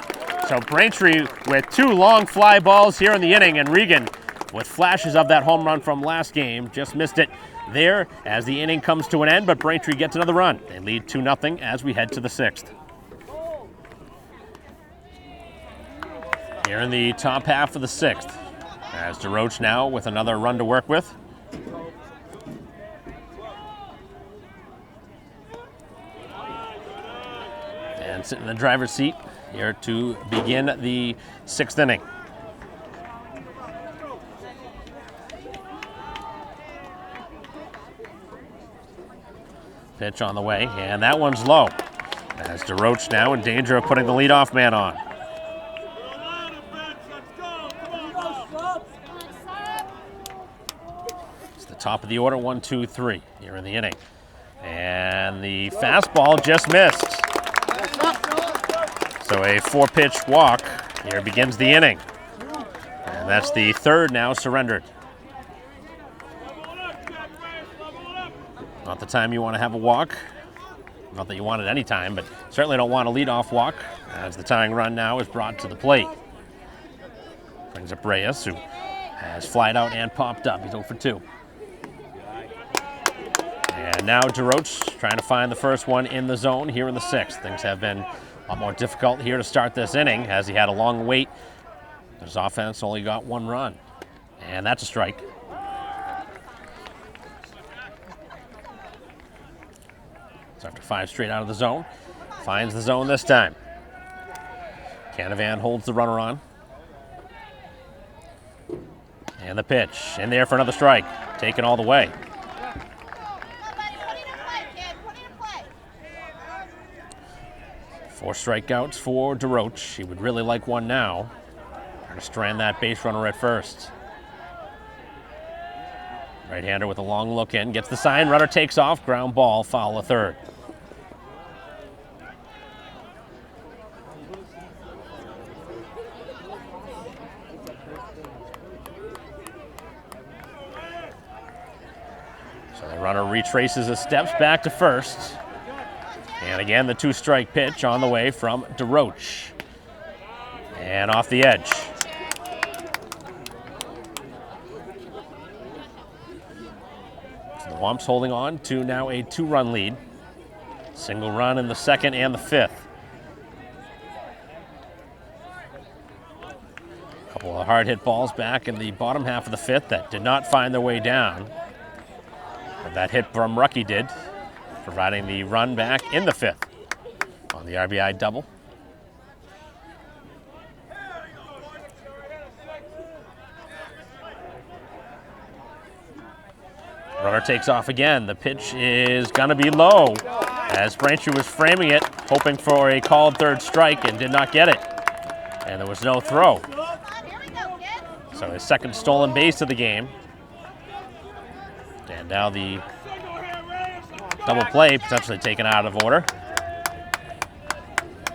So Braintree with 2 long fly balls here in the inning. And Regan with flashes of that home run from last game. Just missed it there as the inning comes to an end. But Braintree gets another run. They lead 2-0 as we head to the 6th. Here in the top half of the 6th. As DeRoche now with another run to work with. And sitting in the driver's seat here to begin the 6th inning. Pitch on the way, and that one's low. As DeRoche now in danger of putting the leadoff man on. It's the top of the order, 1, 2, 3 here in the inning. And the fastball just missed. So a 4-pitch walk here begins the inning. And that's the 3rd now surrendered. Not the time you want to have a walk. Not that you want it any time, but certainly don't want a leadoff walk as the tying run now is brought to the plate. Brings up Reyes, who has flied out and popped up. He's 0 for 2. And now DeRoche trying to find the first one in the zone here in the 6th. Things have been a lot more difficult here to start this inning as he had a long wait. His offense only got 1 run. And that's a strike. So after 5 straight out of the zone, finds the zone this time. Canavan holds the runner on. And the pitch in there for another strike. Taken all the way. 4 strikeouts for DeRoche. He would really like one now. Trying to strand that base runner at first. Right-hander with a long look in. Gets the sign. Runner takes off. Ground ball. Foul of 3rd. So the runner retraces his steps back to first. And again, the 2-strike pitch on the way from DeRoche. And off the edge. So the Womps holding on to now a 2-run lead. Single run in the 2nd and the 5th. A couple of hard hit balls back in the bottom half of the 5th that did not find their way down. But that hit from Rucky did, providing the run back in the 5th on the RBI double. Runner takes off again. The pitch is going to be low as Braintree was framing it, hoping for a called third strike and did not get it. And there was no throw. So his second stolen base of the game. And now the double play potentially taken out of order.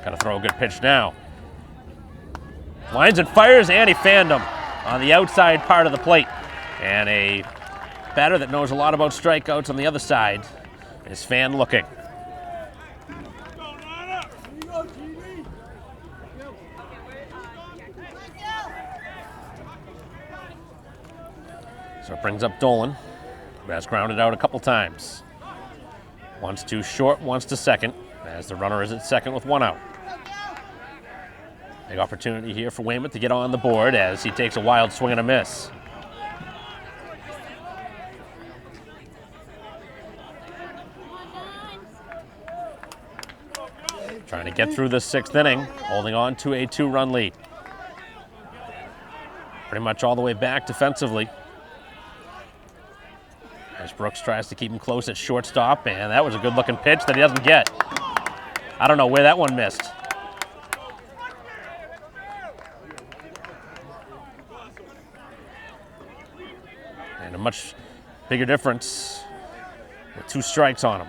Got to throw a good pitch now. Lines and fires, and he fanned him on the outside part of the plate. And a batter that knows a lot about strikeouts on the other side is fan looking. So it brings up Dolan, who has grounded out a couple times. Once to short, once to second, as the runner is at second with one out. Big opportunity here for Weymouth to get on the board as he takes a wild swing and a miss. Trying to get through the sixth inning, holding on to a 2-run lead. Pretty much all the way back defensively. As Brooks tries to keep him close at shortstop, and that was a good-looking pitch that he doesn't get. I don't know where that one missed. And a much bigger difference with 2 strikes on him.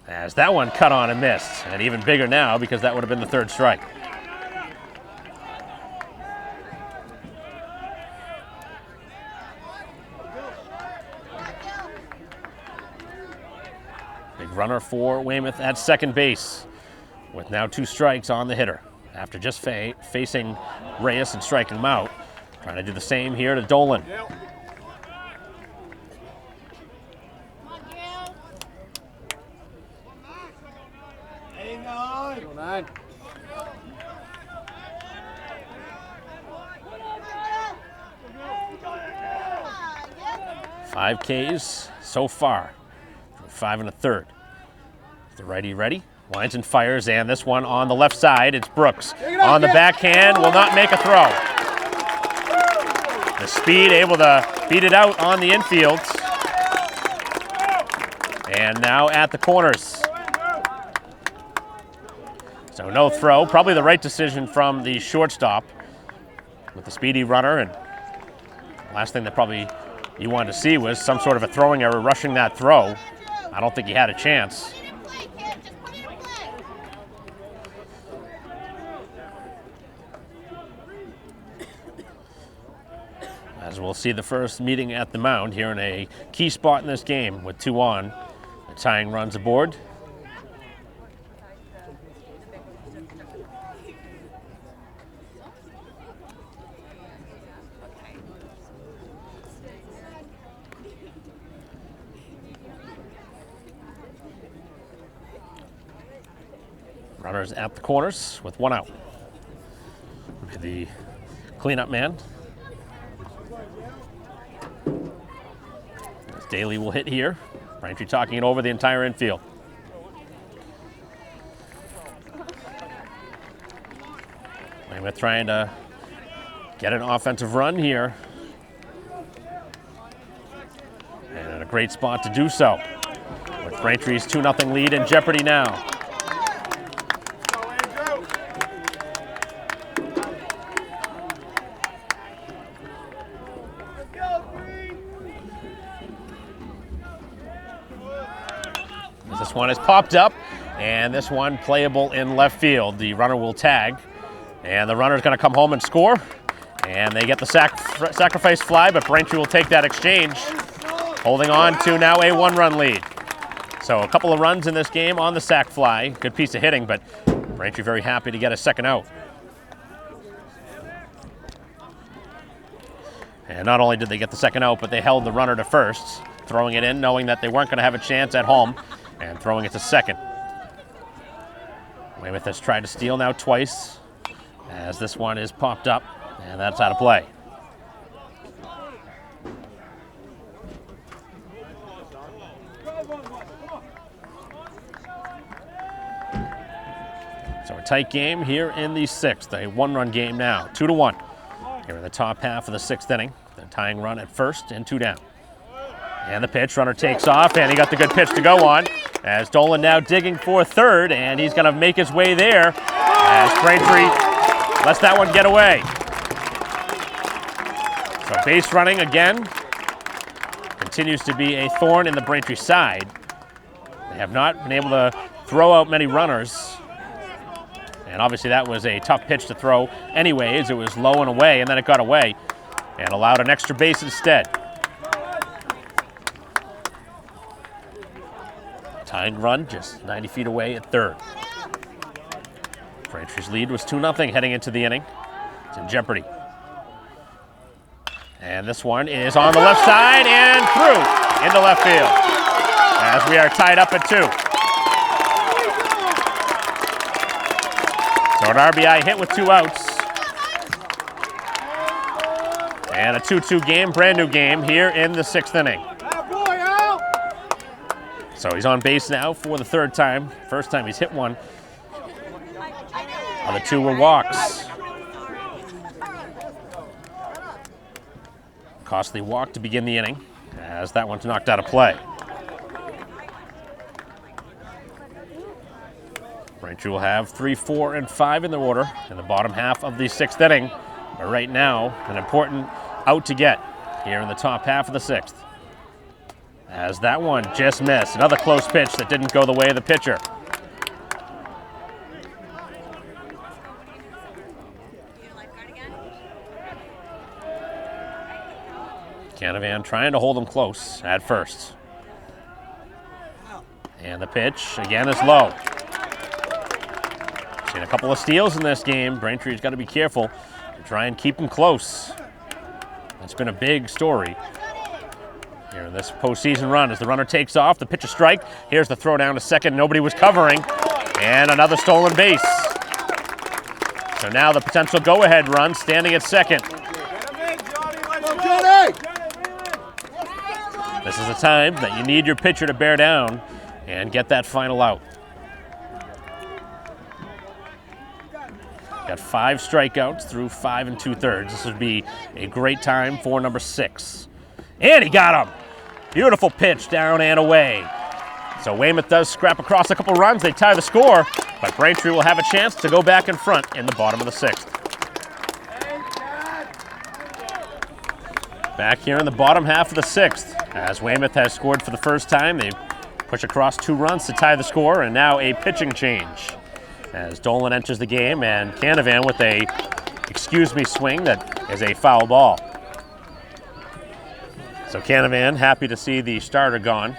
As that one cut on and missed, and even bigger now because that would have been the 3rd strike. Big runner for Weymouth at second base with now 2 strikes on the hitter after just facing Reyes and striking him out. Trying to do the same here to Dolan. Five Ks so far, 5 1/3. The righty ready, lines and fires, and this one on the left side, it's Brooks. On the backhand, will not make a throw. The speed able to beat it out on the infield. And now at the corners. So no throw, probably the right decision from the shortstop with the speedy runner. And last thing that probably you wanted to see was some sort of a throwing error rushing that throw. I don't think he had a chance. As we'll see the first meeting at the mound here in a key spot in this game with 2 on. The tying runs aboard. Runners at the corners with 1 out. The cleanup man. As Daly will hit here. Braintree talking it over the entire infield. Weymouth trying to get an offensive run here. And in a great spot to do so. With Braintree's 2-0 lead in jeopardy now. This one is popped up, and this one playable in left field. The runner will tag, and the runner's going to come home and score, and they get the sacrifice fly, but Braintree will take that exchange, holding on to now a 1-run lead. So a couple of runs in this game on the sac fly. Good piece of hitting, but Braintree very happy to get a second out. And not only did they get the second out, but they held the runner to first, throwing it in, knowing that they weren't going to have a chance at home, and throwing it to second. Weymouth has tried to steal now twice, as this one is popped up, and that's out of play. So a tight game here in the sixth. A one-run game now, 2-1. Here in the top half of the sixth inning. The tying run at first and 2 down. And the pitch, runner takes off, and he got the good pitch to go on. As Dolan now digging for third, and he's going to make his way there as Braintree lets that one get away. So base running again continues to be a thorn in the Braintree side. They have not been able to throw out many runners. And obviously that was a tough pitch to throw anyways. It was low and away, and then it got away and allowed an extra base instead. Tying run just 90 feet away at third. Braintree's lead was 2-0 heading into the inning. It's in jeopardy. And this one is on the left side and through into left field as we are tied up at 2. So an RBI hit with 2 outs. And a 2-2 game, brand new game here in the sixth inning. So he's on base now for the third time. First time he's hit one. Other 2 were walks. Costly walk to begin the inning as that one's knocked out of play. Braintree will have 3, 4, and 5 in their order in the bottom half of the sixth inning. But right now, an important out to get here in the top half of the sixth. As that one just missed. Another close pitch that didn't go the way of the pitcher. Canavan trying to hold him close at first. And the pitch again is low. Seen a couple of steals in this game. Braintree's got to be careful to try and keep him close. That's been a big story here in this postseason run. As the runner takes off, the pitch a strike. Here's the throw down to second. Nobody was covering. And another stolen base. So now the potential go-ahead run standing at second. This is the time that you need your pitcher to bear down and get that final out. Got 5 strikeouts through 5 2/3. This would be a great time for number 6. And he got him. Beautiful pitch down and away. So Weymouth does scrap across a couple runs. They tie the score, but Braintree will have a chance to go back in front in the bottom of the sixth. Back here in the bottom half of the sixth, as Weymouth has scored for the first time. They push across 2 runs to tie the score, and now a pitching change. As Dolan enters the game, and Canavan with a excuse me swing that is a foul ball. So Canavan happy to see the starter gone.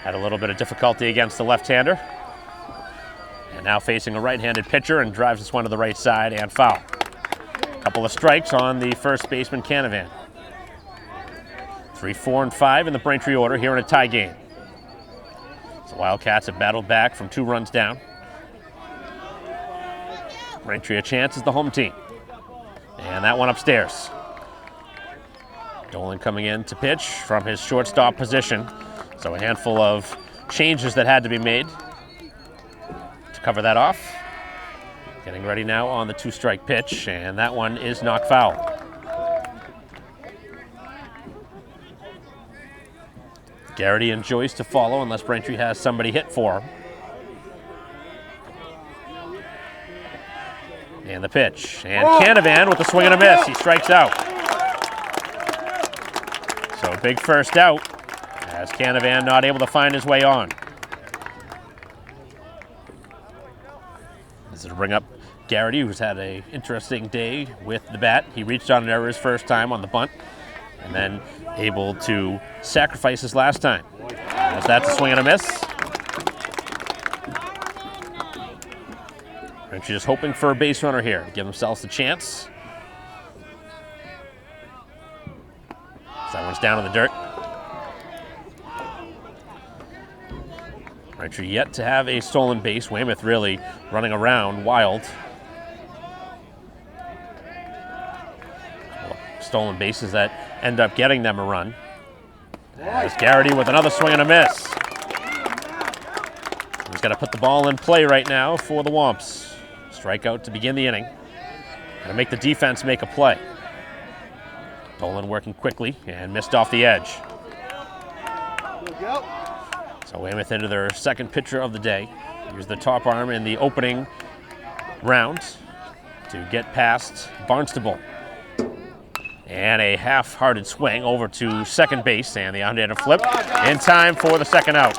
Had a little bit of difficulty against the left-hander. And now facing a right-handed pitcher and drives this one to the right side and foul. Couple of strikes on the first baseman Canavan. 3, 4, and 5 in the Braintree order here in a tie game. The Wildcats have battled back from 2 runs down. Braintree a chance as the home team. And that one upstairs. Dolan coming in to pitch from his shortstop position. So a handful of changes that had to be made to cover that off. Getting ready now on the 2-strike pitch, and that one is knocked foul. Garrity and Joyce to follow unless Braintree has somebody hit for him. And the pitch. And Canavan with a swing and a miss. He strikes out. So a big first out as Canavan not able to find his way on. This is to bring up Garrity, who's had an interesting day with the bat. He reached on an error his first time on the bunt, and then able to sacrifice his last time. As that's a swing and a miss. Braintree just hoping for a base runner here to give themselves a chance. That one's down in the dirt. Braintree yet to have a stolen base. Weymouth really running around wild. Stolen bases that end up getting them a run. As Garrity with another swing and a miss. He's got to put the ball in play right now for the Womps. Strikeout to begin the inning. Got to make the defense make a play. Dolan working quickly and missed off the edge. So Weymouth into their second pitcher of the day. Use the top arm in the opening round to get past Barnstable. And a half-hearted swing over to second base, and the underhanded flip in time for the second out.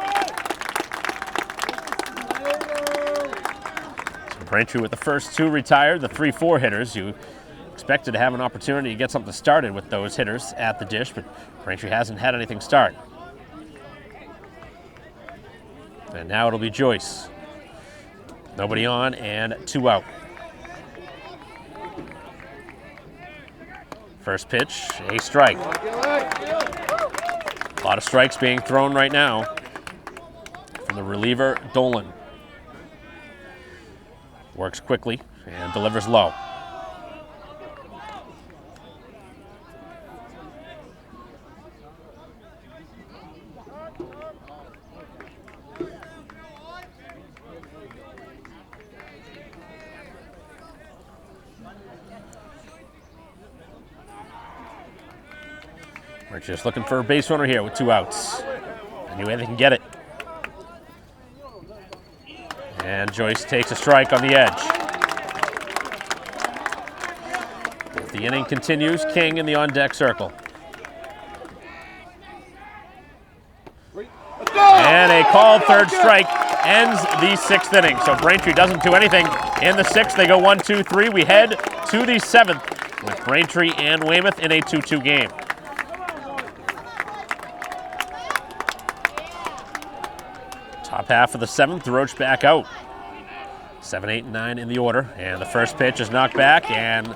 So Braintree with the first two retired, the 3-4 hitters. You expected to have an opportunity to get something started with those hitters at the dish, but Braintree hasn't had anything start. And now it'll be Joyce. Nobody on and 2 out. First pitch, a strike. A lot of strikes being thrown right now from the reliever, Dolan. Works quickly and delivers low. We're just looking for a base runner here with 2 outs. Any way they can get it. And Joyce takes a strike on the edge. If the inning continues, King in the on-deck circle. And a called third strike ends the 6th inning. So Braintree doesn't do anything in the 6th. They go 1, 2, 3. We head to the 7th with Braintree and Weymouth in a 2-2 game. Top half of the 7th, Roach back out. 7, 8, and 9 in the order. And the first pitch is knocked back and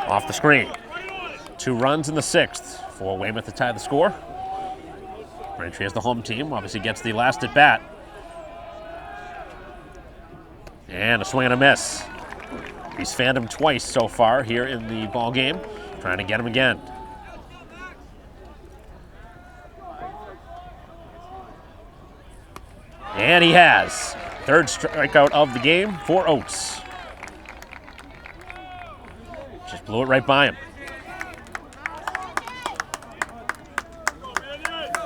off the screen. 2 runs in the 6th for Weymouth to tie the score. Braintree as the home team, obviously gets the last at bat. And a swing and a miss. He's fanned him twice so far here in the ball game, trying to get him again. And he has. 3rd strikeout of the game for Oates. Just blew it right by him.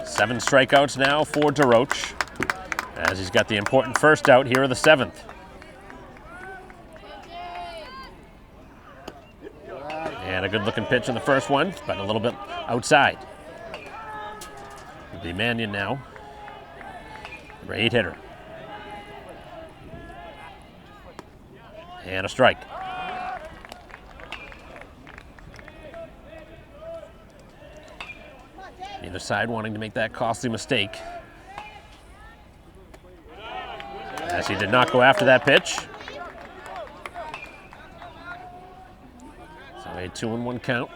7 strikeouts now for DeRoche, as he's got the important first out here in the 7th. And a good-looking pitch in the first one, but a little bit outside. It'll be Mannion now. Number 8 hitter. And a strike. Either side wanting to make that costly mistake, as he did not go after that pitch. So a 2-1 count.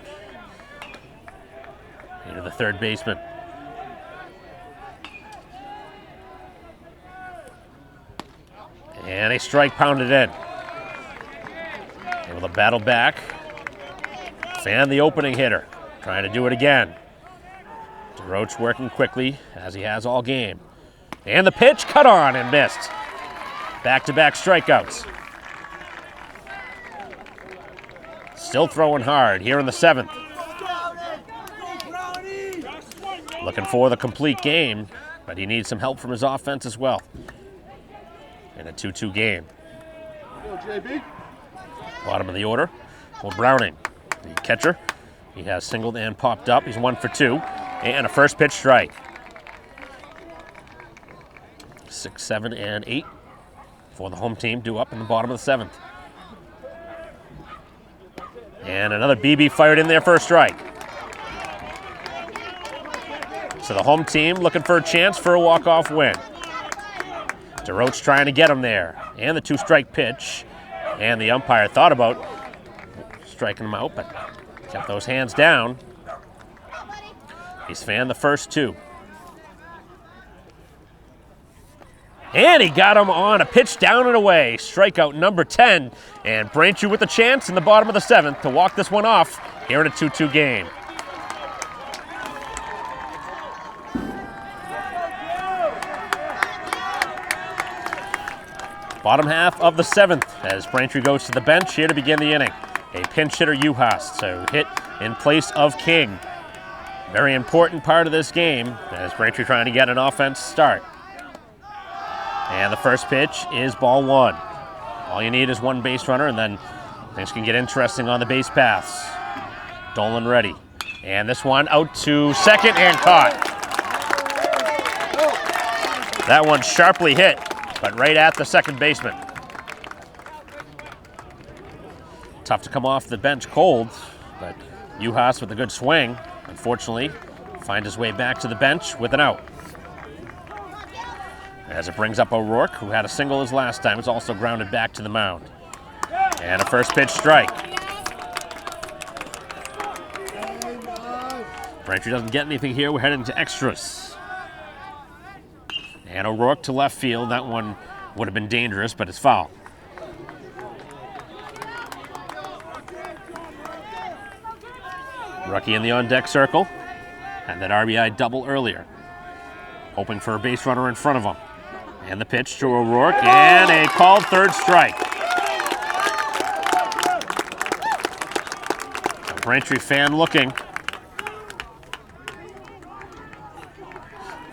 Into the 3rd baseman. And a strike pounded in. Able to battle back. Fan the opening hitter. Trying to do it again. DeRoche working quickly, as he has all game. And the pitch cut on and missed. Back-to-back strikeouts. Still throwing hard here in the 7th. Looking for the complete game, but he needs some help from his offense as well. In a 2-2 game. Bottom of the order. Well, Browning, the catcher. He has singled and popped up. He's 1 for 2. And a first pitch strike. 6, 7, and 8 for the home team, due up in the bottom of the 7th. And another BB fired in there for a strike. So the home team looking for a chance for a walk-off win. DeRoche trying to get him there. And the 2-strike pitch. And the umpire thought about striking him out, but kept those hands down. He's fanned the first 2. And he got him on a pitch down and away. Strikeout number 10. And Braintree with a chance in the bottom of the 7th to walk this one off here in a 2-2 game. Bottom half of the 7th as Braintree goes to the bench here to begin the inning. A pinch hitter, Uhas, so hit in place of King. Very important part of this game as Braintree trying to get an offense start. And the first pitch is ball 1. All you need is one base runner, and then things can get interesting on the base paths. Dolan ready. And this one out to second and caught. That one sharply hit, but right at the second baseman. Tough to come off the bench cold, but Uhas with a good swing, unfortunately, finds his way back to the bench with an out. As it brings up O'Rourke, who had a single his last time, is also grounded back to the mound. And a first pitch strike. Braintree doesn't get anything here. We're heading to extras. And O'Rourke to left field. That one would have been dangerous, but it's foul. Rookie in the on-deck circle. Had that RBI double earlier. Hoping for a base runner in front of him. And the pitch to O'Rourke, and a called third strike. A Braintree fan looking.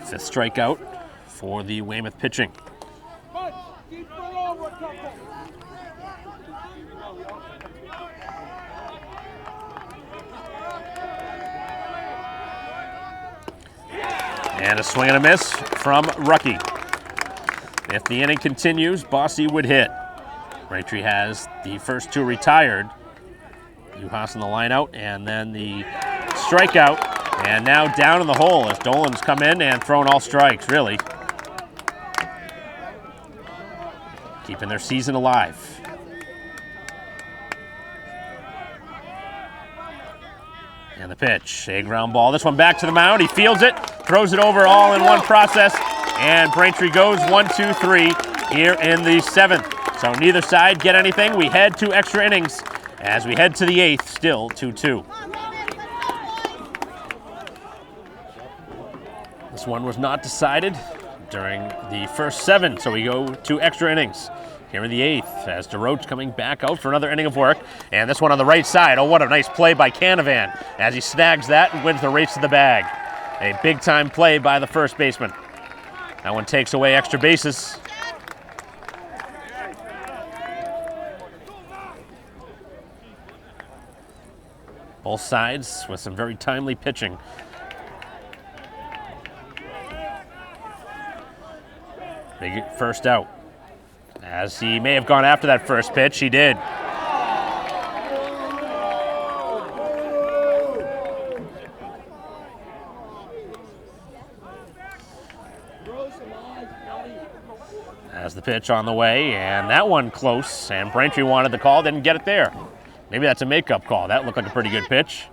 Fifth strikeout for the Weymouth pitching. And a swing and a miss from Rookie. If the inning continues, Bossy would hit. Braintree has the first two retired. Uhas in the line out, and then the strikeout. And now down in the hole as Dolan's come in and thrown all strikes, really. Keeping their season alive. And the pitch, a ground ball. This one back to the mound. He fields it, throws it over all in one process. And Braintree goes 1-2-3 here in the 7th. So neither side get anything. We head to extra innings as we head to the 8th, still 2-2. This one was not decided during the first 7, so we go to extra innings here in the 8th as DeRoche coming back out for another inning of work. And this one on the right side. Oh, what a nice play by Canavan as he snags that and wins the race to the bag. A big-time play by the first baseman. That one takes away extra bases. Both sides with some very timely pitching. Big first out. As he may have gone after that first pitch, he did. As the pitch on the way, and that one close, and Braintree wanted the call, didn't get it there. Maybe that's a makeup call. That looked like a pretty good pitch.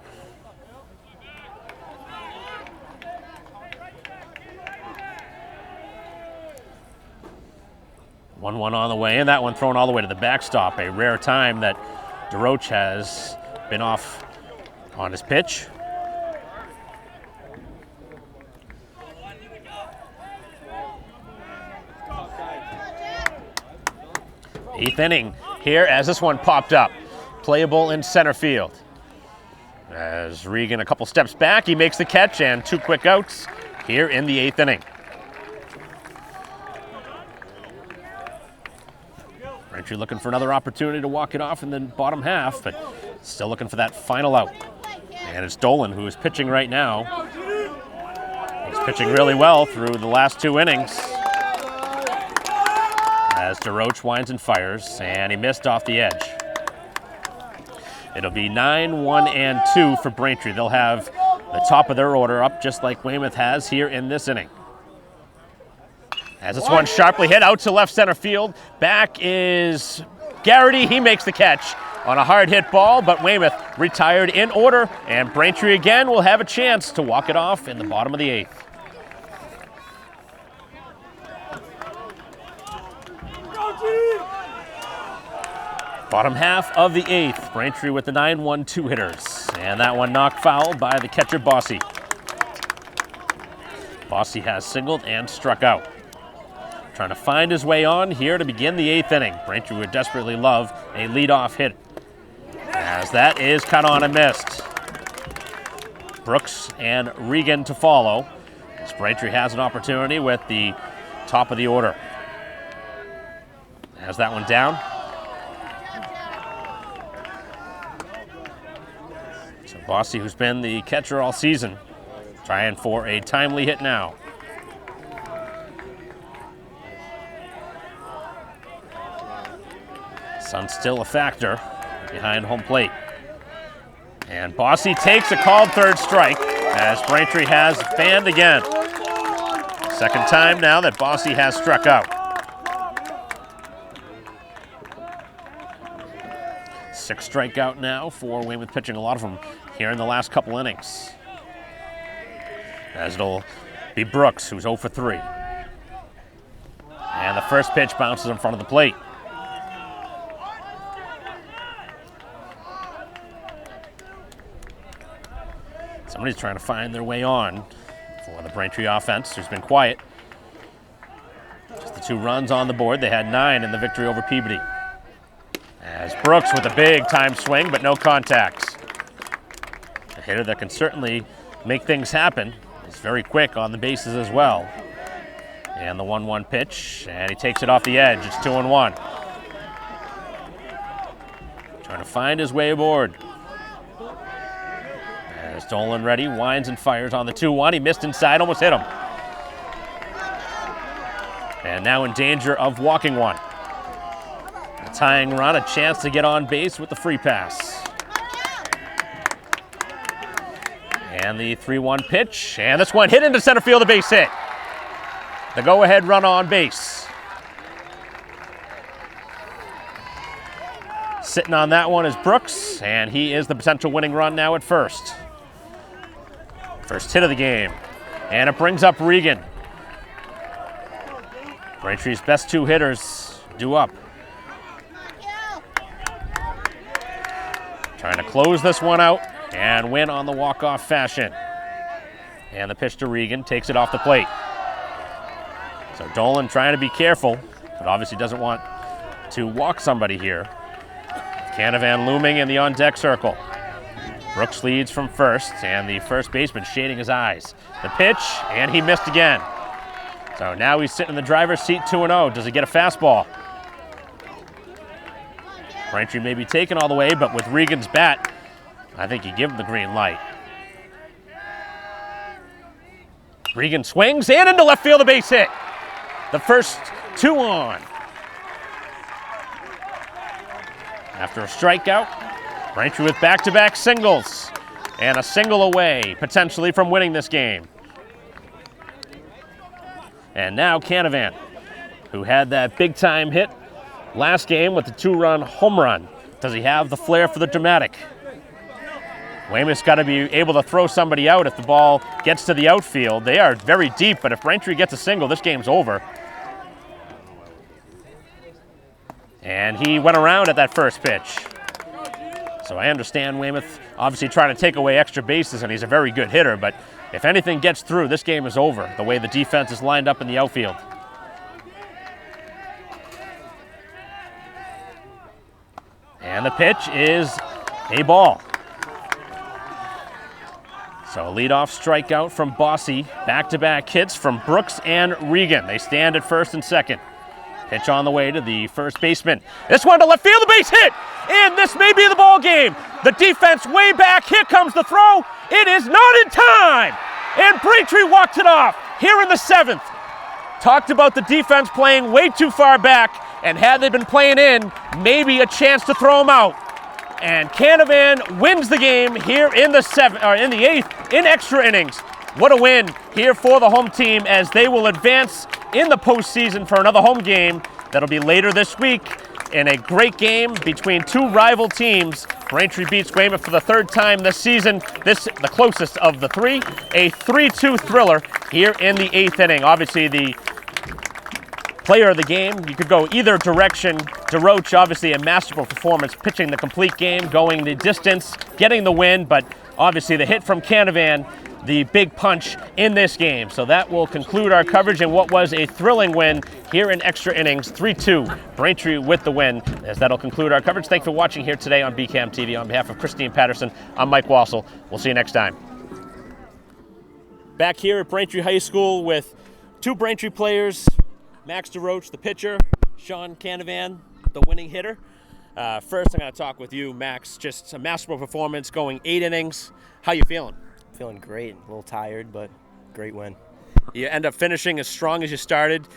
One on the way, and that one thrown all the way to the backstop. A rare time that DeRoche has been off on his pitch. Eighth inning here as this one popped up. Playable in center field. As Regan a couple steps back, he makes the catch and two quick outs here in the 8th inning. Braintree looking for another opportunity to walk it off in the bottom half, but still looking for that final out. And it's Dolan who is pitching right now. He's pitching really well through the last 2 innings. As DeRoche winds and fires, and he missed off the edge. It'll be 9-1-2 for Braintree. They'll have the top of their order up just like Weymouth has here in this inning. As this one sharply hit out to left center field. Back is Garrity. He makes the catch on a hard hit ball, but Weymouth retired in order, and Braintree again will have a chance to walk it off in the bottom of the 8th. Bottom half of the 8th, Braintree with the 9-1-2 hitters. And that one knocked foul by the catcher, Bossy. Bossy has singled and struck out. trying to find his way on here to begin the 8th inning. Braintree would desperately love a leadoff hit, as that is cut on and missed. Brooks and Regan to follow, as Braintree has an opportunity with the top of the order. Has that one down. So Bossy, who's been the catcher all season, trying for a timely hit now. Sun's still a factor behind home plate. And Bossy takes a called third strike as Braintree has fanned again. Second time now that Bossy has struck out. 6 strikeout now for Weymouth pitching, a lot of them here in the last couple innings. As it'll be Brooks, who's 0 for 3. And the first pitch bounces in front of the plate. Somebody's trying to find their way on for the Braintree offense, who's been quiet. Just the 2 runs on the board. They had 9 in the victory over Peabody. As Brooks with a big time swing, but no contact. A hitter that can certainly make things happen. He's very quick on the bases as well. And the 1-1 pitch, and he takes it off the edge. It's 2-1. Trying to find his way aboard. As Dolan ready, winds and fires on the 2-1. He missed inside, almost hit him. And now in danger of walking one. A tying run, a chance to get on base with the free pass. And the 3-1 pitch, and this one hit into center field, a base hit. The go-ahead run on base. Sitting on that one is Brooks, and he is the potential winning run now at first. First hit of the game, and it brings up Regan. Braintree's best 2 hitters due up. Trying to close this one out and win on the walk-off fashion. And the pitch to Regan takes it off the plate. So Dolan trying to be careful, but obviously doesn't want to walk somebody here. Canavan looming in the on-deck circle. Brooks leads from first, and the first baseman shading his eyes. The pitch, and he missed again. So now he's sitting in the driver's seat, 2-0. Does he get a fastball? Braintree may be taken all the way, but with Regan's bat, I think you give him the green light. Regan swings, and into left field, a base hit. The first 2 on. After a strikeout, Braintree with back-to-back singles, and a single away, potentially from winning this game. And now Canavan, who had that big-time hit last game with the 2-run home run. Does he have the flair for the dramatic? Weymouth's got to be able to throw somebody out if the ball gets to the outfield. They are very deep, but if Braintree gets a single, this game's over. And he went around at that first pitch. So I understand Weymouth obviously trying to take away extra bases, and he's a very good hitter, but if anything gets through, this game is over, the way the defense is lined up in the outfield. And the pitch is a ball. So a leadoff strikeout from Bossy, back-to-back hits from Brooks and Regan. They stand at first and second. Pitch on the way to the first baseman. This one to left field, the base hit, and this may be the ball game. The defense way back, here comes the throw. It is not in time, and Braintree walked it off here in the 7th. Talked about the defense playing way too far back, and had they been playing in, maybe a chance to throw them out. And Canavan wins the game here in the 8th in extra innings. What a win here for the home team as they will advance in the postseason for another home game that'll be later this week in a great game between 2 rival teams. Braintree beats Weymouth for the 3rd time this season. This, the closest of the 3, a 3-2 thriller here in the 8th inning. Obviously the player of the game, you could go either direction. DeRoche, obviously a masterful performance, pitching the complete game, going the distance, getting the win, but obviously the hit from Canavan the big punch in this game. So that will conclude our coverage in what was a thrilling win here in extra innings, 3-2. Braintree with the win, as that'll conclude our coverage. Thanks for watching here today on BCAM TV. On behalf of Christine Patterson, I'm Mike Wassel. We'll see you next time. Back here at Braintree High School with two Braintree players, Max DeRoche, the pitcher, Sean Canavan, the winning hitter. First, I'm going to talk with you, Max. Just a masterful performance, going 8 innings. How you feeling? Feeling great. A little tired, but great win. You end up finishing as strong as you started,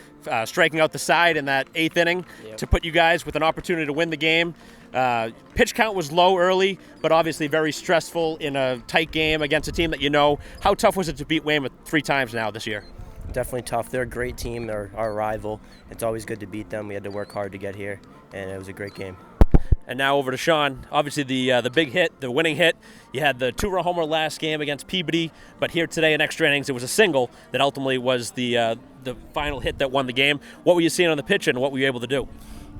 striking out the side in that 8th inning to put you guys with an opportunity to win the game. Pitch count was low early, but obviously very stressful in a tight game against a team that you know. How tough was it to beat Weymouth 3 times now this year? Definitely tough. They're a great team. They're our rival. It's always good to beat them. We had to work hard to get here, and it was a great game. And now over to Sean. Obviously the big hit, the winning hit. You had the 2-run homer last game against Peabody, but here today in extra innings, it was a single that ultimately was the final hit that won the game. What were you seeing on the pitch, and what were you able to do?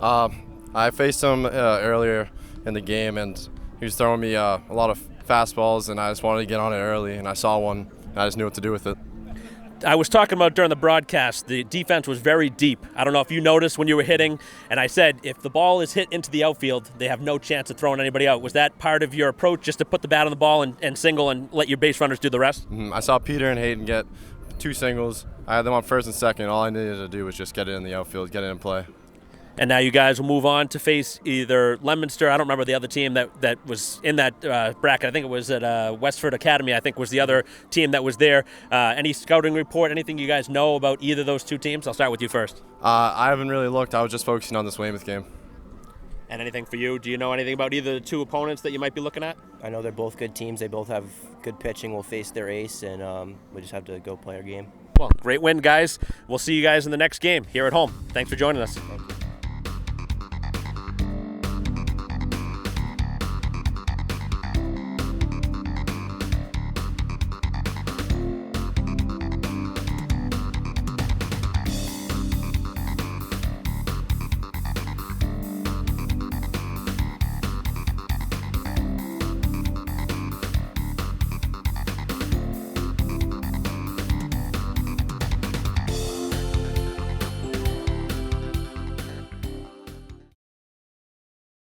I faced him earlier in the game, and he was throwing me a lot of fastballs, and I just wanted to get on it early, and I saw one, and I just knew what to do with it. I was talking about during the broadcast, the defense was very deep. I don't know if you noticed when you were hitting, and I said if the ball is hit into the outfield, they have no chance of throwing anybody out. Was that part of your approach, just to put the bat on the ball and single and let your base runners do the rest? I saw Peter and Hayden get 2 singles. I had them on first and second. All I needed to do was just get it in the outfield, get it in play. And now you guys will move on to face either Leominster. I don't remember the other team that was in that bracket. I think it was at Westford Academy, I think was the other team that was there. Any scouting report, anything you guys know about either of those two teams? I'll start with you first. I haven't really looked. I was just focusing on this Weymouth game. And anything for you? Do you know anything about either of the two opponents that you might be looking at? I know they're both good teams. They both have good pitching. We'll face their ace, and we just have to go play our game. Well, great win, guys. We'll see you guys in the next game here at home. Thanks for joining us.